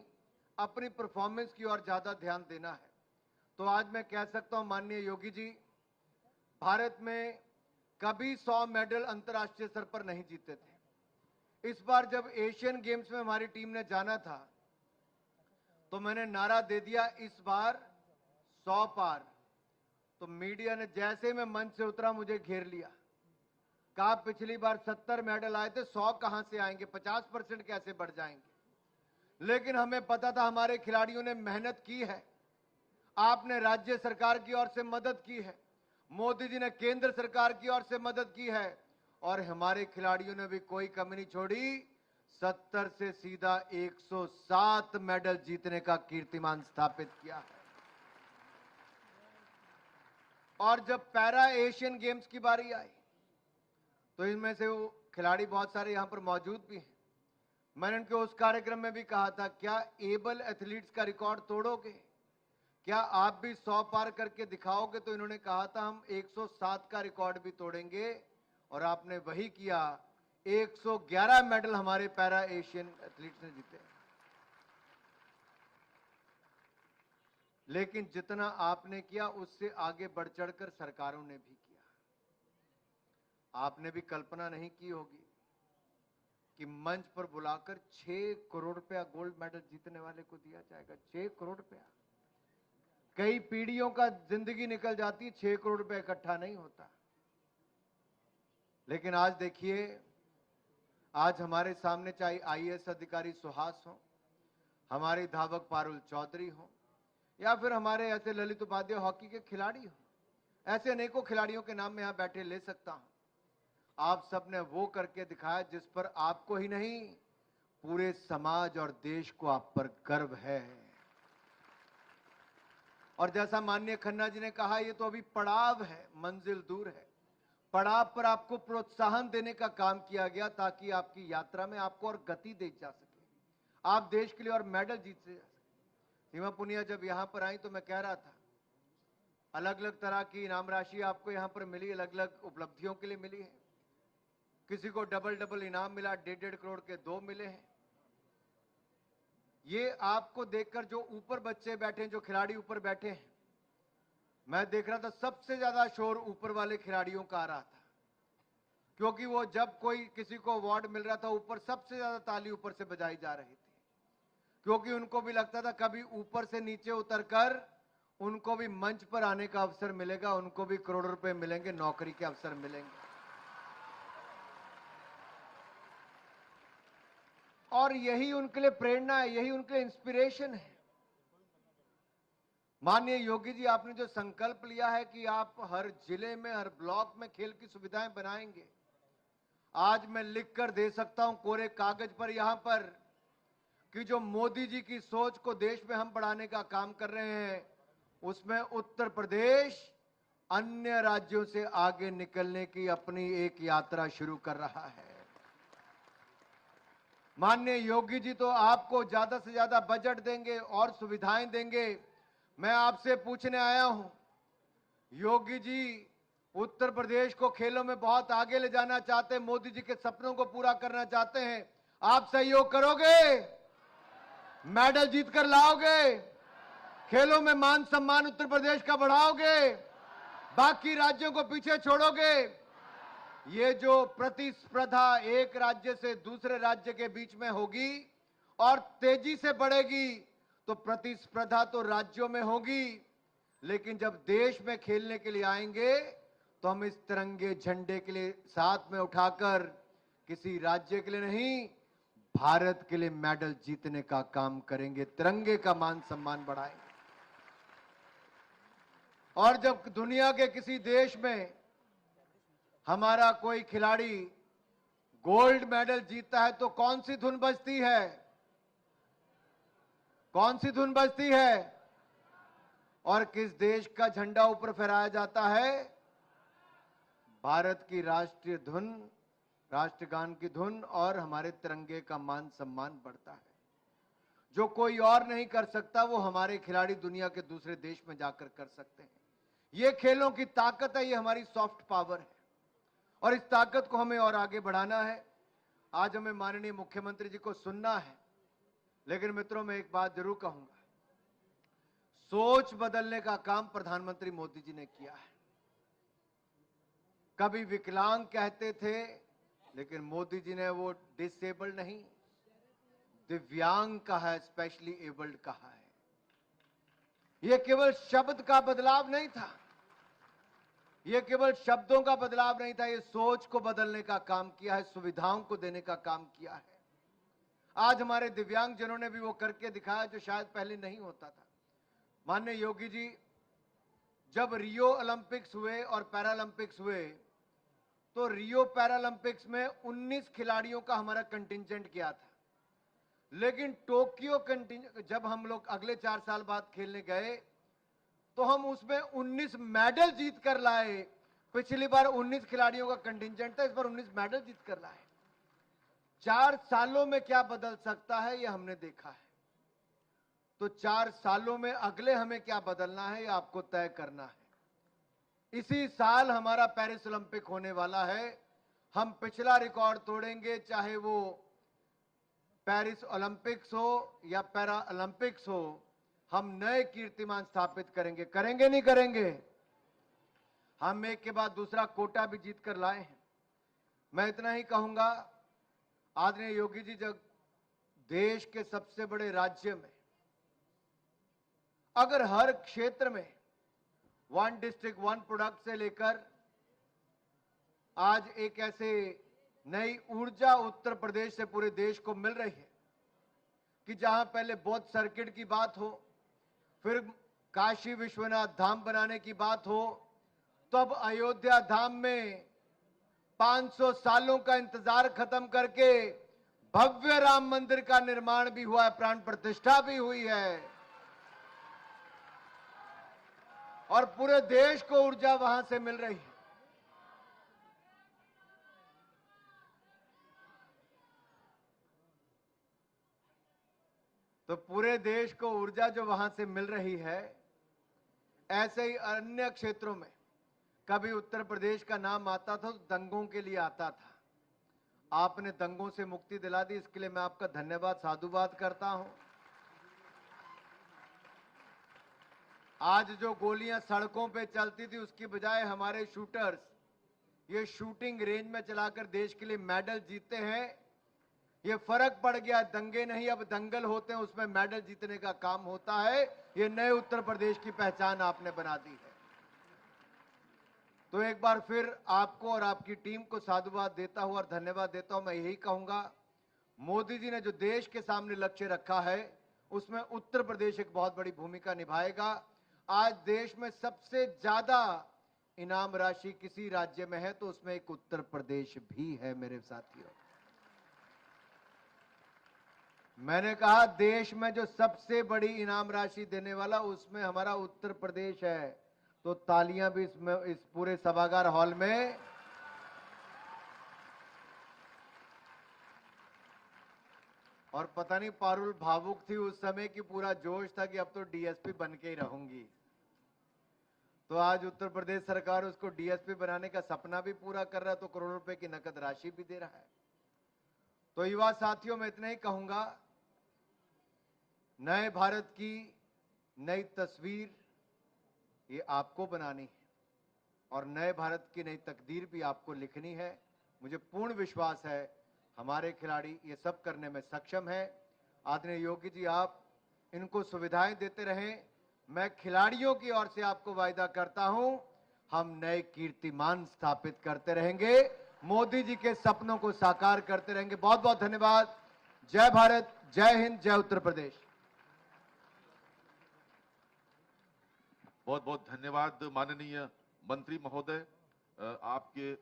K: अपनी परफॉर्मेंस की ओर ज्यादा ध्यान देना है। तो आज मैं कह सकता हूं माननीय योगी जी, भारत में कभी 100 मेडल अंतर्राष्ट्रीय स्तर पर नहीं जीते थे। इस बार जब एशियन गेम्स में हमारी टीम ने जाना था तो मैंने नारा दे दिया, इस बार 100 पार। तो मीडिया ने जैसे मैं मंच से उतरा मुझे घेर लिया, कहा पिछली बार 70 मेडल आए थे, 100 कहां से आएंगे, 50% कैसे बढ़ जाएंगे। लेकिन हमें पता था हमारे खिलाड़ियों ने मेहनत की है, आपने राज्य सरकार की ओर से मदद की है, मोदी जी ने केंद्र सरकार की ओर से मदद की है और हमारे खिलाड़ियों ने भी कोई कमी नहीं छोड़ी। 70 से सीधा 107 मेडल जीतने का कीर्तिमान स्थापित किया है। और जब पैरा एशियन गेम्स की बारी आई तो इनमें से वो खिलाड़ी बहुत सारे यहां पर मौजूद भी हैं। मैंने उनके उस कार्यक्रम में भी कहा था, क्या एबल एथलीट्स का रिकॉर्ड तोड़ोगे, क्या आप भी 100 पार करके दिखाओगे। तो इन्होंने कहा था हम 107 का रिकॉर्ड भी तोड़ेंगे और आपने वही किया। 111 मेडल हमारे पैरा एशियन एथलीट्स ने जीते। लेकिन जितना आपने किया उससे आगे बढ़ चढ़कर सरकारों ने भी किया। आपने भी कल्पना नहीं की होगी कि मंच पर बुलाकर 6 करोड़ रुपया गोल्ड मेडल जीतने वाले को दिया जाएगा। 6 करोड़ रुपया, कई पीढ़ियों का जिंदगी निकल जाती है, 6 करोड़ रुपया इकट्ठा नहीं होता। लेकिन आज देखिए, आज हमारे सामने चाहे आईएएस अधिकारी सुहास हो, हमारे धावक पारुल चौधरी हो, या फिर हमारे ऐसे ललित उपाध्याय हॉकी के खिलाड़ी हो, ऐसे अनेकों खिलाड़ियों के नाम मैं यहां बैठे ले सकता हूं। आप सबने वो करके दिखाया जिस पर आपको ही नहीं पूरे समाज और देश को आप पर गर्व है। और जैसा माननीय खन्ना जी ने कहा, ये तो अभी पड़ाव है, मंजिल दूर है। पड़ाव पर आपको प्रोत्साहन देने का काम किया गया ताकि आपकी यात्रा में आपको और गति दी जा सके, आप देश के लिए और मेडल जीत से जा सके। सीमा पुनिया जब यहां पर आई तो मैं कह रहा था, अलग अलग तरह की इनाम राशि आपको यहां पर मिली, अलग अलग उपलब्धियों के लिए मिली है। किसी को डबल इनाम मिला, 1.5 करोड़ के 2 मिले हैं। ये आपको देखकर जो ऊपर बच्चे बैठे हैं, जो खिलाड़ी ऊपर बैठे हैं, मैं देख रहा था सबसे ज्यादा शोर ऊपर वाले खिलाड़ियों का आ रहा था, क्योंकि वो जब कोई किसी को अवार्ड मिल रहा था ऊपर सबसे ज्यादा ताली ऊपर से बजाई जा रही थी, क्योंकि उनको भी लगता था कभी ऊपर से नीचे उतरकर उनको भी मंच पर आने का अवसर मिलेगा, उनको भी करोड़ों रुपए मिलेंगे, नौकरी के अवसर मिलेंगे। और यही उनके लिए प्रेरणा है, यही उनके लिए इंस्पिरेशन है। माननीय योगी जी, आपने जो संकल्प लिया है कि आप हर जिले में, हर ब्लॉक में खेल की सुविधाएं बनाएंगे, आज मैं लिखकर दे सकता हूं कोरे कागज पर यहां पर कि जो मोदी जी की सोच को देश में हम बढ़ाने का काम कर रहे हैं, उसमें उत्तर प्रदेश अन्य राज्यों से आगे निकलने की अपनी एक यात्रा शुरू कर रहा है। माननीय योगी जी तो आपको ज्यादा से ज्यादा बजट देंगे और सुविधाएं देंगे। मैं आपसे पूछने आया हूं, योगी जी उत्तर प्रदेश को खेलों में बहुत आगे ले जाना चाहते हैं, मोदी जी के सपनों को पूरा करना चाहते हैं, आप सहयोग करोगे? मेडल जीत कर लाओगे? खेलों में मान सम्मान उत्तर प्रदेश का बढ़ाओगे? बाकी राज्यों को पीछे छोड़ोगे? ये जो प्रतिस्पर्धा एक राज्य से दूसरे राज्य के बीच में होगी और तेजी से बढ़ेगी, तो प्रतिस्पर्धा तो राज्यों में होगी, लेकिन जब देश में खेलने के लिए आएंगे तो हम इस तिरंगे झंडे के लिए साथ में उठाकर किसी राज्य के लिए नहीं, भारत के लिए मेडल जीतने का काम करेंगे, तिरंगे का मान सम्मान बढ़ाएंगे। और जब दुनिया के किसी देश में हमारा कोई खिलाड़ी गोल्ड मेडल जीतता है तो कौन सी धुन बजती है? कौन सी धुन बजती है? और किस देश का झंडा ऊपर फहराया जाता है? भारत की राष्ट्रीय धुन, राष्ट्रगान की धुन, और हमारे तिरंगे का मान सम्मान बढ़ता है। जो कोई और नहीं कर सकता वो हमारे खिलाड़ी दुनिया के दूसरे देश में जाकर कर सकते हैं। ये खेलों की ताकत है, ये हमारी सॉफ्ट पावर है, और इस ताकत को हमें और आगे बढ़ाना है। आज हमें माननीय मुख्यमंत्री जी को सुनना है, लेकिन मित्रों मैं एक बात जरूर कहूंगा, सोच बदलने का काम प्रधानमंत्री मोदी जी ने किया है। कभी विकलांग कहते थे, लेकिन मोदी जी ने वो डिसेबल्ड नहीं, दिव्यांग कहा है, स्पेशली एबल्ड कहा है। ये केवल शब्द का बदलाव नहीं था, ये केवल शब्दों का बदलाव नहीं था, ये सोच को बदलने का काम किया है, सुविधाओं को देने का काम किया है। आज हमारे दिव्यांग जनों ने भी वो करके दिखाया जो शायद पहले नहीं होता था। माननीय योगी जी, जब रियो ओलंपिक्स हुए और पैरालंपिक्स हुए, तो रियो पैरालंपिक्स में 19 खिलाड़ियों का हमारा कंटिंजेंट किया था, लेकिन टोक्यो कंटिंजेंट जब हम लोग अगले 4 साल बाद खेलने गए तो हम उसमें 19 मेडल जीत कर लाए। पिछली बार 19 खिलाड़ियों का कंटिंजेंट था, इस बार 19 मेडल जीत कर लाए। 4 सालों में क्या बदल सकता है ये हमने देखा है, तो 4 सालों में अगले हमें क्या बदलना है ये आपको तय करना है। इसी साल हमारा पेरिस ओलंपिक होने वाला है, हम पिछला रिकॉर्ड तोड़ेंगे, चाहे वो पेरिस ओलंपिक्स हो या पैरा ओलंपिक्स हो, हम नए कीर्तिमान स्थापित करेंगे। करेंगे नहीं करेंगे? हम एक के बाद दूसरा कोटा भी जीत कर लाए हैं। मैं इतना ही कहूंगा, आदरणीय योगी जी, जब देश के सबसे बड़े राज्य में अगर हर क्षेत्र में 1 डिस्ट्रिक्ट 1 प्रोडक्ट से लेकर आज एक ऐसे नई ऊर्जा उत्तर प्रदेश से पूरे देश को मिल रही है कि जहां पहले बौद्ध सर्किट की बात हो, फिर काशी विश्वनाथ धाम बनाने की बात हो, तब अयोध्या धाम में 500 सालों का इंतजार खत्म करके भव्य राम मंदिर का निर्माण भी हुआ है, प्राण प्रतिष्ठा भी हुई है और पूरे देश को ऊर्जा वहां से मिल रही है। तो पूरे देश को ऊर्जा जो वहां से मिल रही है, ऐसे ही अन्य क्षेत्रों में कभी उत्तर प्रदेश का नाम आता था तो दंगों के लिए आता था। आपने दंगों से मुक्ति दिला दी, इसके लिए मैं आपका धन्यवाद साधुवाद करता हूं। आज जो गोलियां सड़कों पे चलती थी, उसकी बजाय हमारे शूटर्स ये शूटिंग रेंज में चलाकर देश के लिए मेडल जीतते हैं। ये फर्क पड़ गया, दंगे नहीं अब दंगल होते हैं, उसमें मेडल जीतने का काम होता है। ये नए उत्तर प्रदेश की पहचान आपने बना दी है। तो एक बार फिर आपको और आपकी टीम को साधुवाद देता हूं और धन्यवाद देता हूं। मैं यही कहूंगा, मोदी जी ने जो देश के सामने लक्ष्य रखा है, उसमें उत्तर प्रदेश एक बहुत बड़ी भूमिका निभाएगा। आज देश में सबसे ज्यादा इनाम राशि किसी राज्य में है तो उसमें एक उत्तर प्रदेश भी है मेरे साथियों। मैंने कहा देश में जो सबसे बड़ी इनाम राशि देने वाला उसमें हमारा उत्तर प्रदेश है। तो तालियां भी इस पूरे सभागार हॉल में और पता नहीं पारुल भावुक थी उस समय कि पूरा जोश था कि अब तो डीएसपी बन के ही रहूंगी। तो आज उत्तर प्रदेश सरकार उसको डीएसपी बनाने का सपना भी पूरा कर रहा है, तो करोड़ों रुपए की नकद राशि भी दे रहा है। तो युवा साथियों, मैं इतना ही कहूंगा, नए भारत की नई तस्वीर ये आपको बनानी है और नए भारत की नई तकदीर भी आपको लिखनी है। मुझे पूर्ण विश्वास है हमारे खिलाड़ी ये सब करने में सक्षम है। आदरणीय योगी जी, आप इनको सुविधाएं देते रहें। मैं खिलाड़ियों की ओर से आपको वायदा करता हूं, हम नए कीर्तिमान स्थापित करते रहेंगे, मोदी जी के सपनों को साकार करते रहेंगे। बहुत बहुत धन्यवाद। जय भारत, जय हिंद, जय उत्तर प्रदेश।
G: बहुत बहुत धन्यवाद माननीय मंत्री महोदय, आपके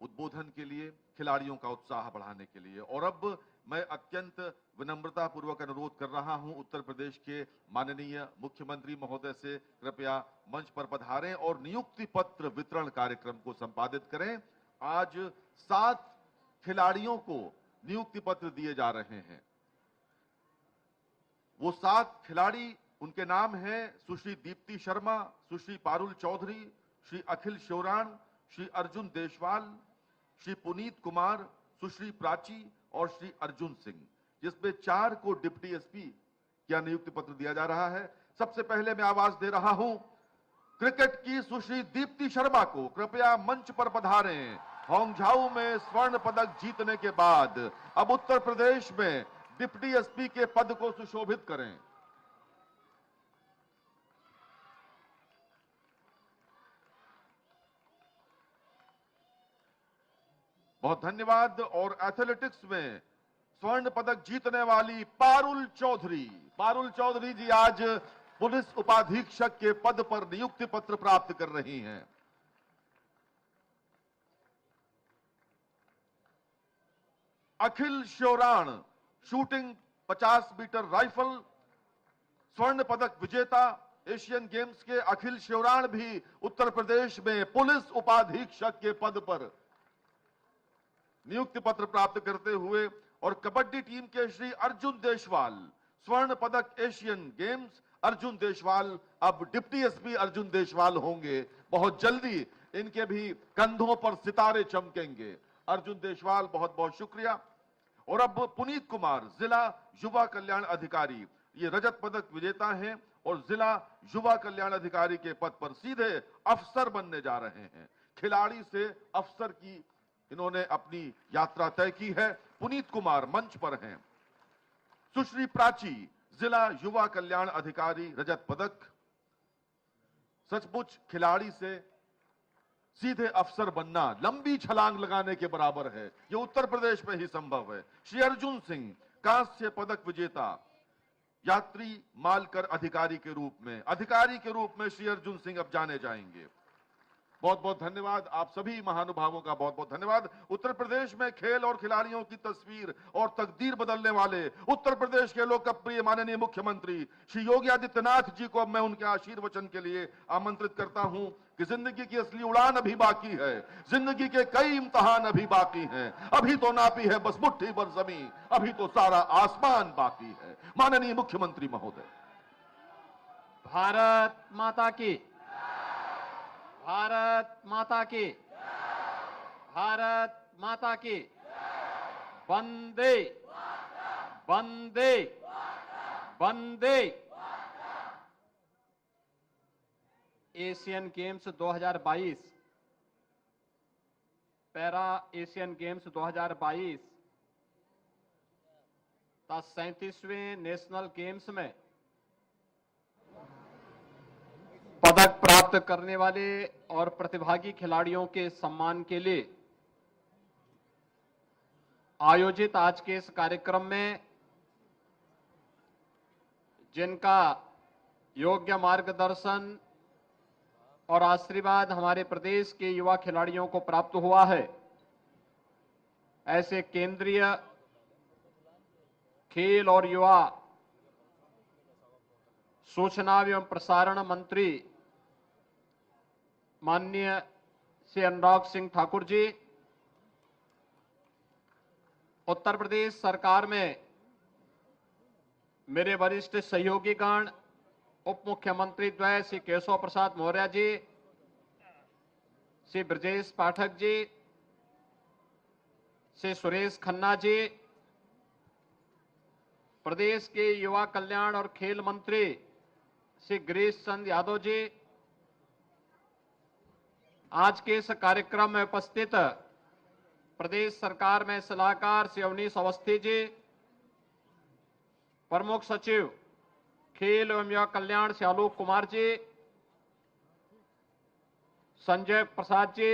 G: उद्बोधन के लिए, खिलाड़ियों का उत्साह बढ़ाने के लिए। और अब मैं अत्यंत विनम्रता पूर्वक अनुरोध कर रहा हूं उत्तर प्रदेश के माननीय मुख्यमंत्री महोदय से, कृपया मंच पर पधारें और नियुक्ति पत्र वितरण कार्यक्रम को संपादित करें। आज 7 खिलाड़ियों को नियुक्ति पत्र दिए जा रहे हैं। वो 7 खिलाड़ी, उनके नाम हैं सुश्री दीप्ति शर्मा, सुश्री पारुल चौधरी, श्री अखिल श्योराण, श्री अर्जुन देशवाल, श्री पुनीत कुमार, सुश्री प्राची और श्री अर्जुन सिंह, जिसमें 4 को डिप्टी एसपी क्या नियुक्ति पत्र दिया जा रहा है। सबसे पहले मैं आवाज दे रहा हूं क्रिकेट की सुश्री दीप्ति शर्मा को, कृपया मंच पर पधारें। होंगझाऊ में स्वर्ण पदक जीतने के बाद अब उत्तर प्रदेश में डिप्टी एसपी के पद को सुशोभित करें। बहुत धन्यवाद। और एथलेटिक्स में स्वर्ण पदक जीतने वाली पारुल चौधरी जी आज पुलिस उपाधीक्षक के पद पर नियुक्ति पत्र प्राप्त कर रही हैं। अखिल श्योराण, शूटिंग 50 मीटर राइफल स्वर्ण पदक विजेता, एशियन गेम्स के अखिल श्योराण भी उत्तर प्रदेश में पुलिस उपाधीक्षक के पद पर नियुक्ति पत्र प्राप्त करते हुए। और कबड्डी टीम के श्री अर्जुन देशवाल, स्वर्ण पदक एशियन गेम्स, अर्जुन देशवाल अब डिप्टी एसपी अर्जुन देशवाल होंगे। बहुत जल्दी इनके भी कंधों पर सितारे चमकेंगे। अर्जुन देशवाल, बहुत बहुत शुक्रिया। और अब पुनीत कुमार, जिला युवा कल्याण अधिकारी, ये रजत पदक विजेता हैं और जिला युवा कल्याण अधिकारी के पद पर सीधे अफसर बनने जा रहे हैं। खिलाड़ी से अफसर की इन्होंने अपनी यात्रा तय की है। पुनीत कुमार मंच पर हैं। सुश्री प्राची, जिला युवा कल्याण अधिकारी, रजत पदक। सचमुच खिलाड़ी से सीधे अफसर बनना लंबी छलांग लगाने के बराबर है। ये उत्तर प्रदेश में ही संभव है। श्री अर्जुन सिंह कांस्य पदक विजेता, यात्री मालकर अधिकारी के रूप में श्री अर्जुन सिंह अब जाने जाएंगे। बहुत बहुत धन्यवाद। आप सभी महानुभावों का बहुत बहुत धन्यवाद। उत्तर प्रदेश में खेल और खिलाड़ियों की तस्वीर और तकदीर बदलने वाले उत्तर प्रदेश के लोकप्रिय माननीय मुख्यमंत्री श्री योगी आदित्यनाथ जी को अब मैं उनके आशीर्वचन के लिए आमंत्रित करता हूं कि जिंदगी की असली उड़ान अभी बाकी है, जिंदगी के कई इम्तिहान अभी बाकी हैं। अभी तो नापी है बस मुट्ठी भर जमीन, अभी तो सारा आसमान बाकी है। माननीय मुख्यमंत्री महोदय।
E: भारत माता की, भारत माता की, भारत माता की। वंदे वंदे वंदे। Asian games 2022, para Asian games 2022 का 37वें नेशनल गेम्स में पदक प्राप्त करने वाले और प्रतिभागी खिलाड़ियों के सम्मान के लिए आयोजित आज के इस कार्यक्रम में जिनका योग्य मार्गदर्शन और आशीर्वाद हमारे प्रदेश के युवा खिलाड़ियों को प्राप्त हुआ है, ऐसे केंद्रीय खेल और युवा सूचना एवं प्रसारण मंत्री माननीय श्री अनुराग सिंह ठाकुर जी, उत्तर प्रदेश सरकार में मेरे वरिष्ठ सहयोगीगण उप मुख्यमंत्री द्वय श्री केशव प्रसाद मौर्य जी, श्री ब्रजेश पाठक जी, श्री सुरेश खन्ना जी, प्रदेश के युवा कल्याण और खेल मंत्री श्री गिरीश चंद यादव जी, आज के इस कार्यक्रम में उपस्थित प्रदेश सरकार में सलाहकार श्री अवनीश अवस्थी जी, प्रमुख सचिव खेल एवं युवा कल्याण श्री आलोक कुमार जी, संजय प्रसाद जी,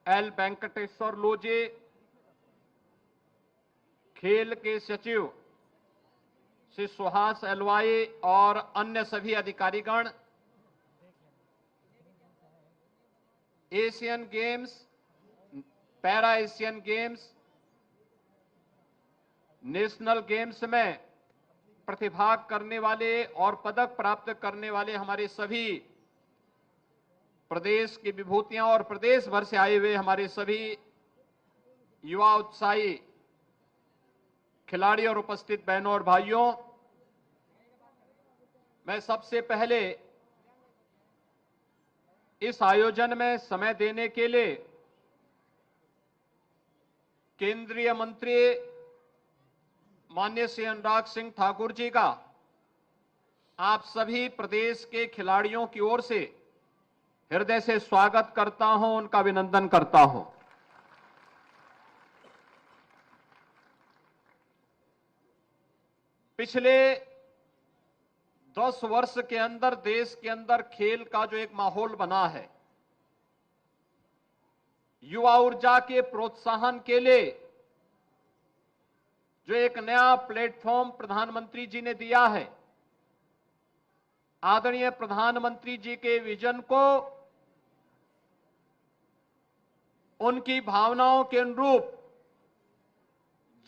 E: एल वेंकटेश्वर लू जी, खेल के सचिव श्री सुहास एलवाई और अन्य सभी अधिकारीगण, Asian games, para Asian games, national games में प्रतिभाग करने वाले और पदक प्राप्त करने वाले हमारे सभी प्रदेश की विभूतियां और प्रदेश भर से आए हुए हमारे सभी युवा उत्साही खिलाड़ी और उपस्थित बहनों और भाइयों, मैं सबसे पहले इस आयोजन में समय देने के लिए केंद्रीय मंत्री माननीय श्री अनुराग सिंह ठाकुर जी का आप सभी प्रदेश के खिलाड़ियों की ओर से हृदय से स्वागत करता हूं, उनका अभिनंदन करता हूं। पिछले 10 वर्ष के अंदर देश के अंदर खेल का जो एक माहौल बना है, युवा ऊर्जा के प्रोत्साहन के लिए जो एक नया प्लेटफॉर्म प्रधानमंत्री जी ने दिया है, आदरणीय प्रधानमंत्री जी के विजन को उनकी भावनाओं के अनुरूप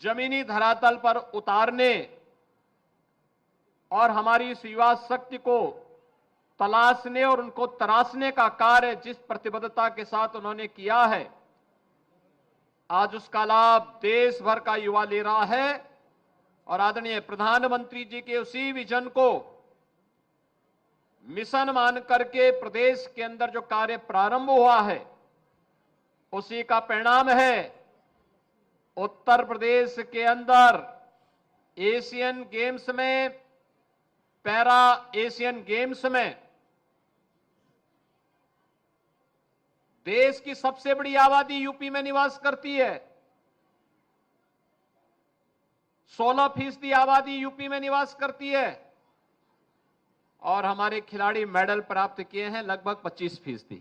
E: जमीनी धरातल पर उतारने और हमारी इस युवा शक्ति को तलाशने और उनको तराशने का कार्य जिस प्रतिबद्धता के साथ उन्होंने किया है, आज उसका लाभ देश भर का युवा ले रहा है और आदरणीय प्रधानमंत्री जी के उसी विजन को मिशन मान करके प्रदेश के अंदर जो कार्य प्रारंभ हुआ है, उसी का परिणाम है उत्तर प्रदेश के अंदर एशियन गेम्स में, पैरा एशियन गेम्स में देश की सबसे बड़ी आबादी यूपी में निवास करती है। 16% आबादी यूपी में निवास करती है और हमारे खिलाड़ी मेडल प्राप्त किए हैं लगभग 25%।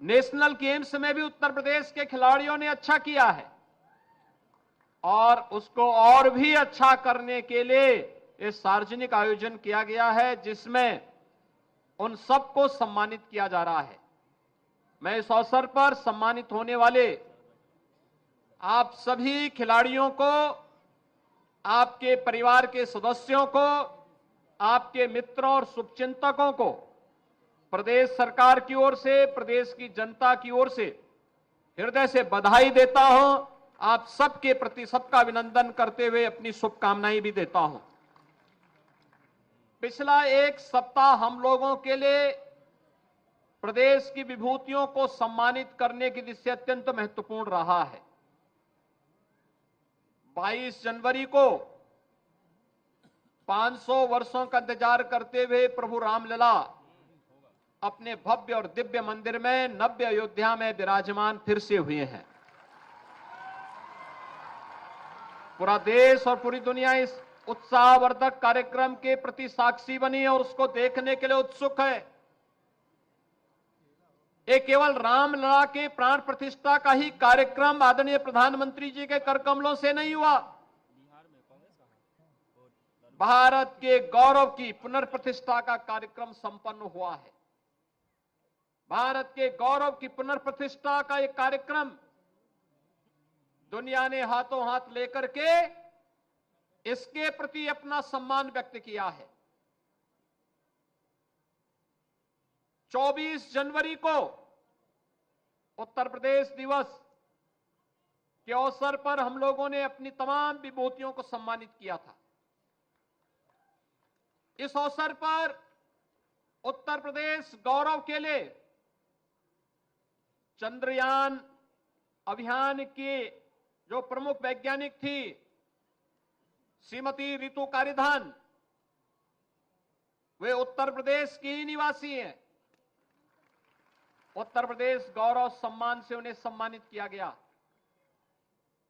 E: नेशनल गेम्स में भी उत्तर प्रदेश के खिलाड़ियों ने अच्छा किया है और उसको और भी अच्छा करने के लिए ये सार्वजनिक आयोजन किया गया है जिसमें उन सबको सम्मानित किया जा रहा है। मैं इस अवसर पर सम्मानित होने वाले आप सभी खिलाड़ियों को, आपके परिवार के सदस्यों को, आपके मित्रों और शुभचिंतकों को प्रदेश सरकार की ओर से, प्रदेश की जनता की ओर से हृदय से बधाई देता हूं। आप सबके प्रति सबका अभिनंदन करते हुए अपनी शुभकामनाएं भी देता हूं। पिछला एक सप्ताह हम लोगों के लिए प्रदेश की विभूतियों को सम्मानित करने की दृष्टि अत्यंत महत्वपूर्ण रहा है। 22 जनवरी को 500 वर्षों का इंतजार करते हुए प्रभु रामलला अपने भव्य और दिव्य मंदिर में नव्य अयोध्या में विराजमान फिर से हुए हैं। पूरा देश और पूरी दुनिया इस उत्साहवर्धक कार्यक्रम के प्रति साक्षी बनी है और उसको देखने के लिए उत्सुक है। ये केवल रामलला के प्राण प्रतिष्ठा का ही कार्यक्रम आदरणीय प्रधानमंत्री जी के कर कमलों से नहीं हुआ, भारत के गौरव की पुनर्प्रतिष्ठा का कार्यक्रम संपन्न हुआ है। भारत के गौरव की पुनर्प्रतिष्ठा का एक कार्यक्रम दुनिया ने हाथों हाथ लेकर के इसके प्रति अपना सम्मान व्यक्त किया है। 24 जनवरी को उत्तर प्रदेश दिवस के अवसर पर हम लोगों ने अपनी तमाम विभूतियों को सम्मानित किया था। इस अवसर पर उत्तर प्रदेश गौरव के लिए चंद्रयान अभियान की जो प्रमुख वैज्ञानिक थी श्रीमती रितु कारिधान, वे उत्तर प्रदेश की ही निवासी हैं। उत्तर प्रदेश गौरव सम्मान से उन्हें सम्मानित किया गया।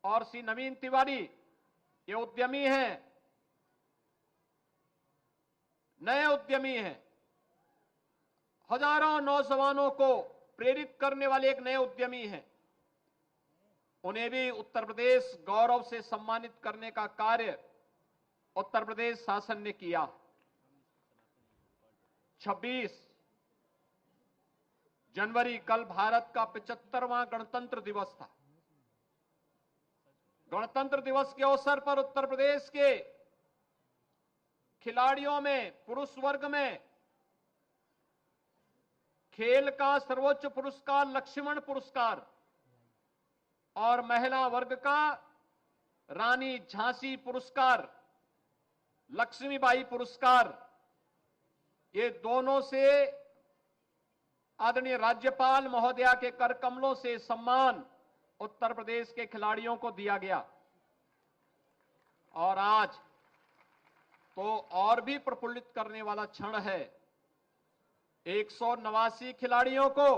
E: और श्री नवीन तिवारी ये उद्यमी हैं, नए उद्यमी हैं, हजारों नौजवानों को प्रेरित करने वाले एक नए उद्यमी हैं। उन्हें भी उत्तर प्रदेश गौरव से सम्मानित करने का कार्य उत्तर प्रदेश शासन ने किया। 26 जनवरी कल भारत का 75वां गणतंत्र दिवस था। गणतंत्र दिवस के अवसर पर उत्तर प्रदेश के खिलाड़ियों में पुरुष वर्ग में खेल का सर्वोच्च पुरस्कार लक्ष्मण पुरस्कार और महिला वर्ग का रानी झांसी पुरस्कार, लक्ष्मीबाई पुरस्कार, ये दोनों से आदरणीय राज्यपाल महोदया के कर कमलों से सम्मान उत्तर प्रदेश के खिलाड़ियों को दिया गया। और आज तो और भी प्रफुल्लित करने वाला क्षण है। 189 खिलाड़ियों को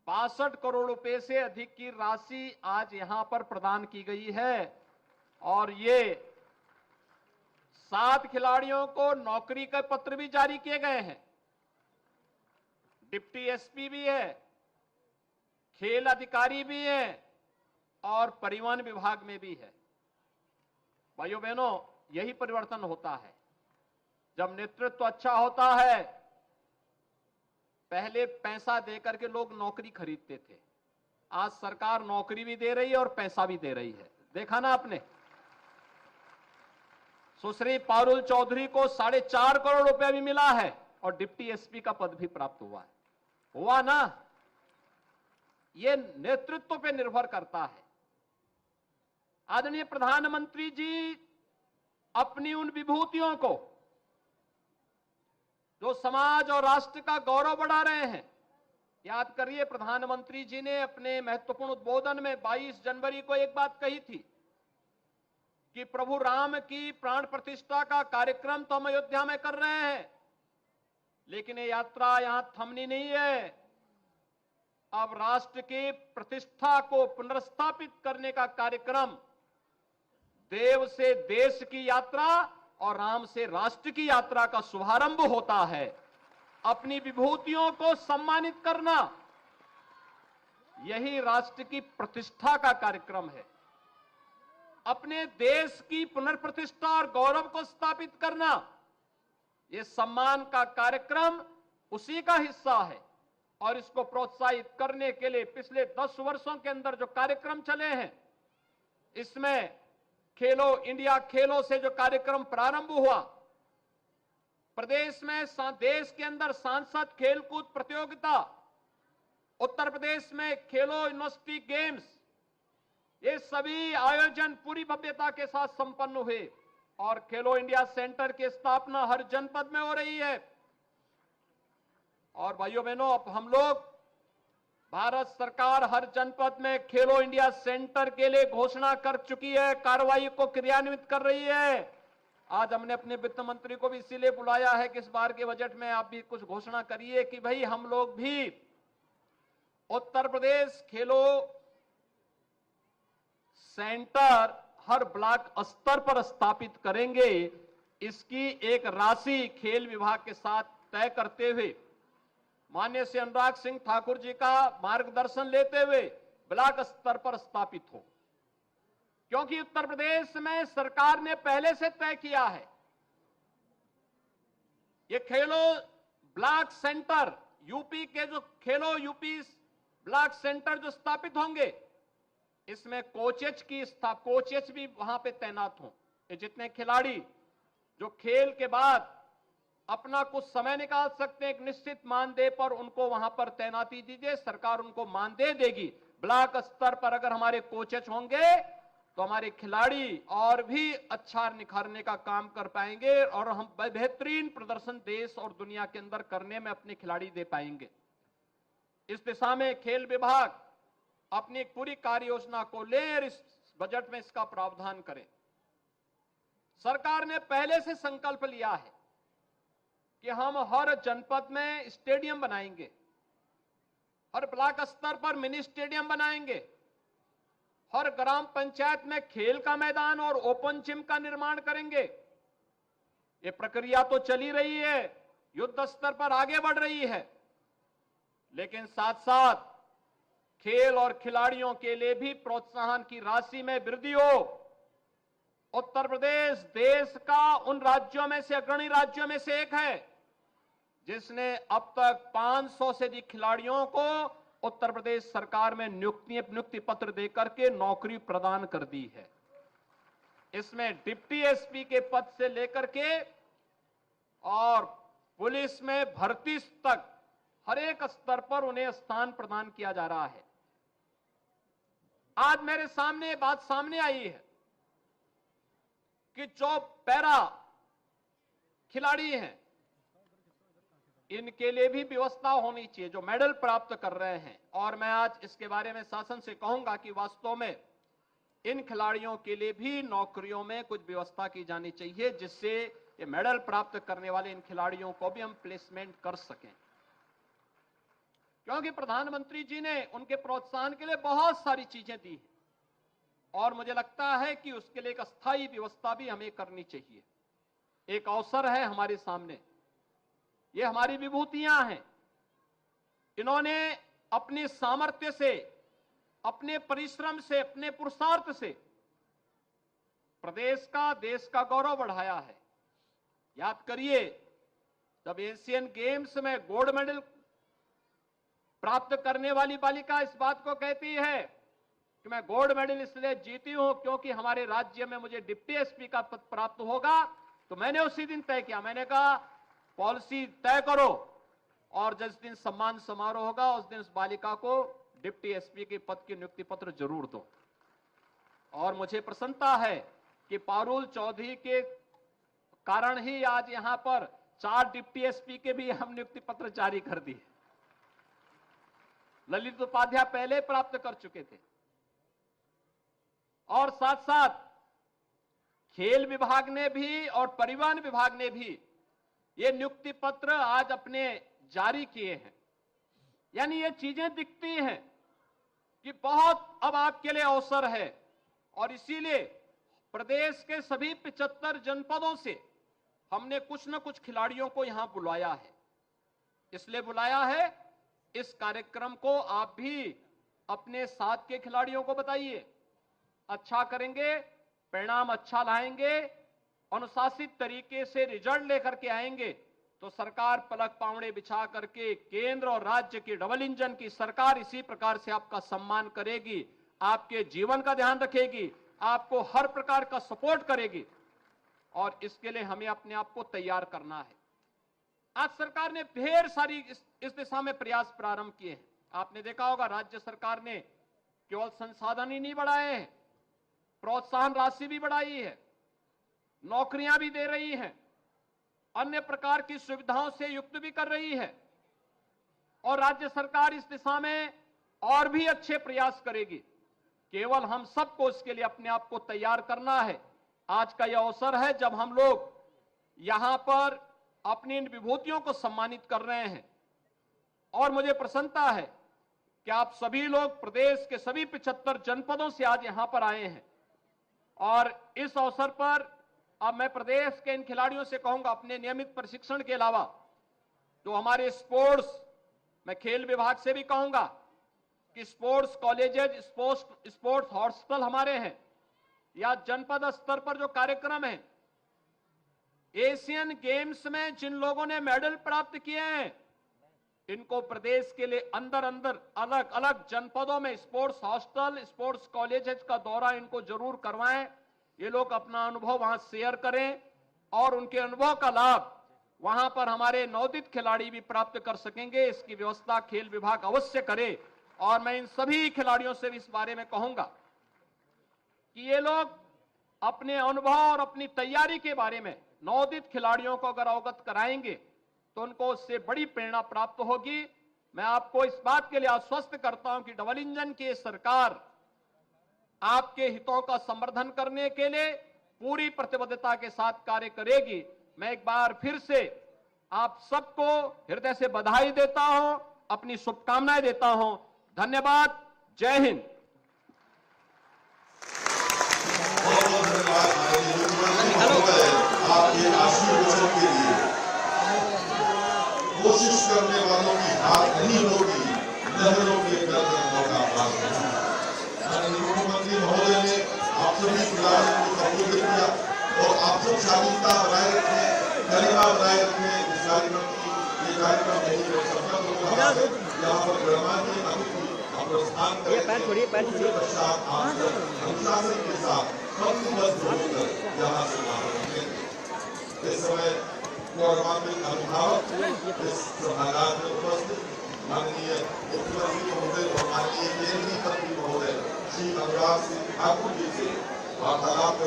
E: 62 करोड़ रुपए से अधिक की राशि आज यहां पर प्रदान की गई है। और ये 7 खिलाड़ियों को नौकरी के पत्र भी जारी किए गए हैं। डिप्टी एसपी भी है, खेल अधिकारी भी है और परिवहन विभाग में भी है। भाइयों बहनों, यही परिवर्तन होता है जब नेतृत्व अच्छा होता है। पहले पैसा देकर के लोग नौकरी खरीदते थे, आज सरकार नौकरी भी दे रही है और पैसा भी दे रही है। देखा ना आपने, सुश्री पारुल चौधरी को 4.5 करोड़ रुपए भी मिला है और डिप्टी एसपी का पद भी प्राप्त हुआ ना। ये नेतृत्व पे निर्भर करता है। आदरणीय प्रधानमंत्री जी अपनी उन विभूतियों को जो समाज और राष्ट्र का गौरव बढ़ा रहे हैं, याद करिए प्रधानमंत्री जी ने अपने महत्वपूर्ण उद्बोधन में 22 जनवरी को एक बात कही थी कि प्रभु राम की प्राण प्रतिष्ठा का कार्यक्रम तो हम अयोध्या में कर रहे हैं, लेकिन ये यात्रा यहां थमनी नहीं है। अब राष्ट्र की प्रतिष्ठा को पुनर्स्थापित करने का कार्यक्रम, देव से देश की यात्रा और राम से राष्ट्र की यात्रा का शुभारंभ होता है। अपनी विभूतियों को सम्मानित करना, यही राष्ट्र की प्रतिष्ठा का कार्यक्रम है। अपने देश की पुनर्प्रतिष्ठा और गौरव को स्थापित करना, यह सम्मान का कार्यक्रम उसी का हिस्सा है। और इसको प्रोत्साहित करने के लिए पिछले 10 वर्षों के अंदर जो कार्यक्रम चले हैं, इसमें खेलो इंडिया खेलों से जो कार्यक्रम प्रारंभ हुआ, प्रदेश में देश के अंदर सांसद खेलकूद प्रतियोगिता, उत्तर प्रदेश में खेलो यूनिवर्सिटी गेम्स, ये सभी आयोजन पूरी भव्यता के साथ संपन्न हुए और खेलो इंडिया सेंटर की स्थापना हर जनपद में हो रही है। और भाइयों बहनों, अब हम लोग, भारत सरकार हर जनपद में खेलो इंडिया सेंटर के लिए घोषणा कर चुकी है, कार्रवाई को क्रियान्वित कर रही है। आज हमने अपने वित्त मंत्री को भी इसीलिए बुलाया है कि इस बार के बजट में आप भी कुछ घोषणा करिए कि भाई हम लोग भी उत्तर प्रदेश खेलो सेंटर हर ब्लॉक स्तर पर स्थापित करेंगे। इसकी एक राशि खेल विभाग के साथ तय करते हुए माननीय श्री अनुराग सिंह ठाकुर जी का मार्गदर्शन लेते हुए ब्लॉक स्तर पर स्थापित हो, क्योंकि उत्तर प्रदेश में सरकार ने पहले से तय किया है ये खेलो ब्लॉक सेंटर, यूपी के जो खेलो यूपी ब्लॉक सेंटर जो स्थापित होंगे, इसमें कोचेज भी वहां पे तैनात हों। ये जितने खिलाड़ी जो खेल के बाद अपना कुछ समय निकाल सकते हैं, एक निश्चित मानदेय पर उनको वहां पर तैनाती दीजिए, सरकार उनको मानदेय देगी। ब्लॉक स्तर पर अगर हमारे कोचेज होंगे तो हमारे खिलाड़ी और भी अच्छा निखारने का काम कर पाएंगे और हम बेहतरीन प्रदर्शन देश और दुनिया के अंदर करने में अपने खिलाड़ी दे पाएंगे। इस दिशा में खेल विभाग अपनी एक पूरी कार्य योजना को ले और इस बजट में इसका प्रावधान करें। सरकार ने पहले से संकल्प लिया है कि हम हर जनपद में स्टेडियम बनाएंगे, हर ब्लॉक स्तर पर मिनी स्टेडियम बनाएंगे, हर ग्राम पंचायत में खेल का मैदान और ओपन जिम का निर्माण करेंगे। ये प्रक्रिया तो चली रही है, युद्ध स्तर पर आगे बढ़ रही है, लेकिन साथ साथ खेल और खिलाड़ियों के लिए भी प्रोत्साहन की राशि में वृद्धि हो। उत्तर प्रदेश देश का उन राज्यों में से अग्रणी राज्यों में से एक है जिसने अब तक 500 से अधिक खिलाड़ियों को उत्तर प्रदेश सरकार में नियुक्ति पत्र देकर के नौकरी प्रदान कर दी है। इसमें डिप्टी एसपी के पद से लेकर के और पुलिस में भर्ती तक हर एक स्तर पर उन्हें स्थान प्रदान किया जा रहा है। आज मेरे सामने बात सामने आई है कि जो पैरा खिलाड़ी हैं, इनके लिए भी व्यवस्था होनी चाहिए जो मेडल प्राप्त कर रहे हैं। और मैं आज इसके बारे में शासन से कहूंगा कि वास्तव में इन खिलाड़ियों के लिए भी नौकरियों में कुछ व्यवस्था की जानी चाहिए, जिससे ये मेडल प्राप्त करने वाले इन खिलाड़ियों को भी हम प्लेसमेंट कर सकें। क्योंकि प्रधानमंत्री जी ने उनके प्रोत्साहन के लिए बहुत सारी चीजें दी हैं और मुझे लगता है कि उसके लिए एक अस्थायी व्यवस्था भी हमें करनी चाहिए। एक अवसर है हमारे सामने, ये हमारी विभूतियां हैं। इन्होंने अपने सामर्थ्य से, अपने परिश्रम से, अपने पुरुषार्थ से प्रदेश का, देश का गौरव बढ़ाया है। याद करिए, जब एशियन गेम्स में गोल्ड मेडल प्राप्त करने वाली बालिका इस बात को कहती है कि मैं गोल्ड मेडल इसलिए जीती हूं क्योंकि हमारे राज्य में मुझे डिप्टी एसपी का पद प्राप्त होगा, तो मैंने उसी दिन तय किया, मैंने कहा पॉलिसी तय करो और जिस दिन सम्मान समारोह होगा उस दिन उस बालिका को डिप्टी एसपी के पद की नियुक्ति पत्र जरूर दो। और मुझे प्रसन्नता है कि पारुल चौधरी के कारण ही आज यहां पर 4 डिप्टी एसपी के भी हम नियुक्ति पत्र जारी कर दिए। ललित उपाध्याय पहले प्राप्त कर चुके थे। और साथ साथ खेल विभाग ने भी और परिवहन विभाग ने भी ये नियुक्ति पत्र आज अपने जारी किए हैं। यानी ये चीजें दिखती हैं कि बहुत अब आपके लिए अवसर है और इसीलिए प्रदेश के सभी 75 जनपदों से हमने कुछ न कुछ खिलाड़ियों को यहां बुलाया है। इसलिए बुलाया है। इस कार्यक्रम को आप भी अपने साथ के खिलाड़ियों को बताइए। अच्छा करेंगे, परिणाम अच्छा लाएंगे, अनुशासित तरीके से रिजल्ट लेकर के आएंगे तो सरकार पलक पावड़े बिछा करके केंद्र और राज्य की डबल इंजन की सरकार इसी प्रकार से आपका सम्मान करेगी, आपके जीवन का ध्यान रखेगी, आपको हर प्रकार का सपोर्ट करेगी। और इसके लिए हमें अपने आप को तैयार करना है। आज सरकार ने ढेर सारी इस दिशा में प्रयास प्रारंभ किए हैं। आपने देखा होगा राज्य सरकार ने केवल संसाधन ही नहीं बढ़ाए हैं, प्रोत्साहन राशि भी बढ़ाई है, नौकरियां भी दे रही है, अन्य प्रकार की सुविधाओं से युक्त भी कर रही है। और राज्य सरकार इस दिशा में और भी अच्छे प्रयास करेगी। केवल हम सबको इसके लिए अपने आप को तैयार करना है। आज का यह अवसर है जब हम लोग यहां पर अपनी इन विभूतियों को सम्मानित कर रहे हैं और मुझे प्रसन्नता है कि आप सभी लोग प्रदेश के सभी 75 जनपदों से आज यहां पर आए हैं। और इस अवसर पर अब मैं प्रदेश के इन खिलाड़ियों से कहूंगा, अपने नियमित प्रशिक्षण के अलावा जो हमारे स्पोर्ट्स, मैं खेल विभाग से भी कहूंगा कि स्पोर्ट्स कॉलेजेज, स्पोर्ट्स हॉस्टल हमारे हैं, या जनपद स्तर पर जो कार्यक्रम है, एशियन गेम्स में जिन लोगों ने मेडल प्राप्त किए हैं, इनको प्रदेश के लिए अंदर अलग अलग जनपदों में स्पोर्ट्स हॉस्टल, स्पोर्ट्स कॉलेजेस का दौरा इनको जरूर करवाएं। ये लोग अपना अनुभव वहां शेयर करें और उनके अनुभव का लाभ वहां पर हमारे नवोदित खिलाड़ी भी प्राप्त कर सकेंगे। इसकी व्यवस्था खेल विभाग अवश्य करे। और मैं इन सभी खिलाड़ियों से भी इस बारे में कहूंगा कि ये लोग अपने अनुभव और अपनी तैयारी के बारे में नवोदित खिलाड़ियों को अगर अवगत कराएंगे तो उनको उससे बड़ी प्रेरणा प्राप्त होगी। मैं आपको इस बात के लिए आश्वस्त करता हूं कि डबल इंजन की सरकार आपके हितों का संवर्धन करने के लिए पूरी प्रतिबद्धता के साथ कार्य करेगी। मैं एक बार फिर से आप सबको हृदय से बधाई देता हूं, अपनी शुभकामनाएं देता हूं। धन्यवाद। जय हिंद।
A: आपके आशीर्वाद के लिए कोशिश करने वालों की हार नहीं होगी, नहरों के गर्दनों का भाग नहीं। माननीय मुख्यमंत्री महोदय ने आप सभी खिलाड़ियों को संबोधित किया और आप सब शालीनता बनाए रखें, गरिमा बनाए रखें। इस कार्यक्रम की ये कार्यक्रम नहीं हो सकता तो यहाँ पर गणमान्य अतिथि प्रस्थान करेंगे। पश्चात आप अनुशासन के साथ पंक्तिबद्ध होकर यहाँ से बाहर निकलेंगे। इस समय गौरवान्वित अभिभावक इस सभागार में उपस्थित माननीय मुख्यमंत्री महोदय और माननीय केंद्रीय मंत्री महोदय श्री अनुराग सिंह ठाकुर जी से वार्तालाप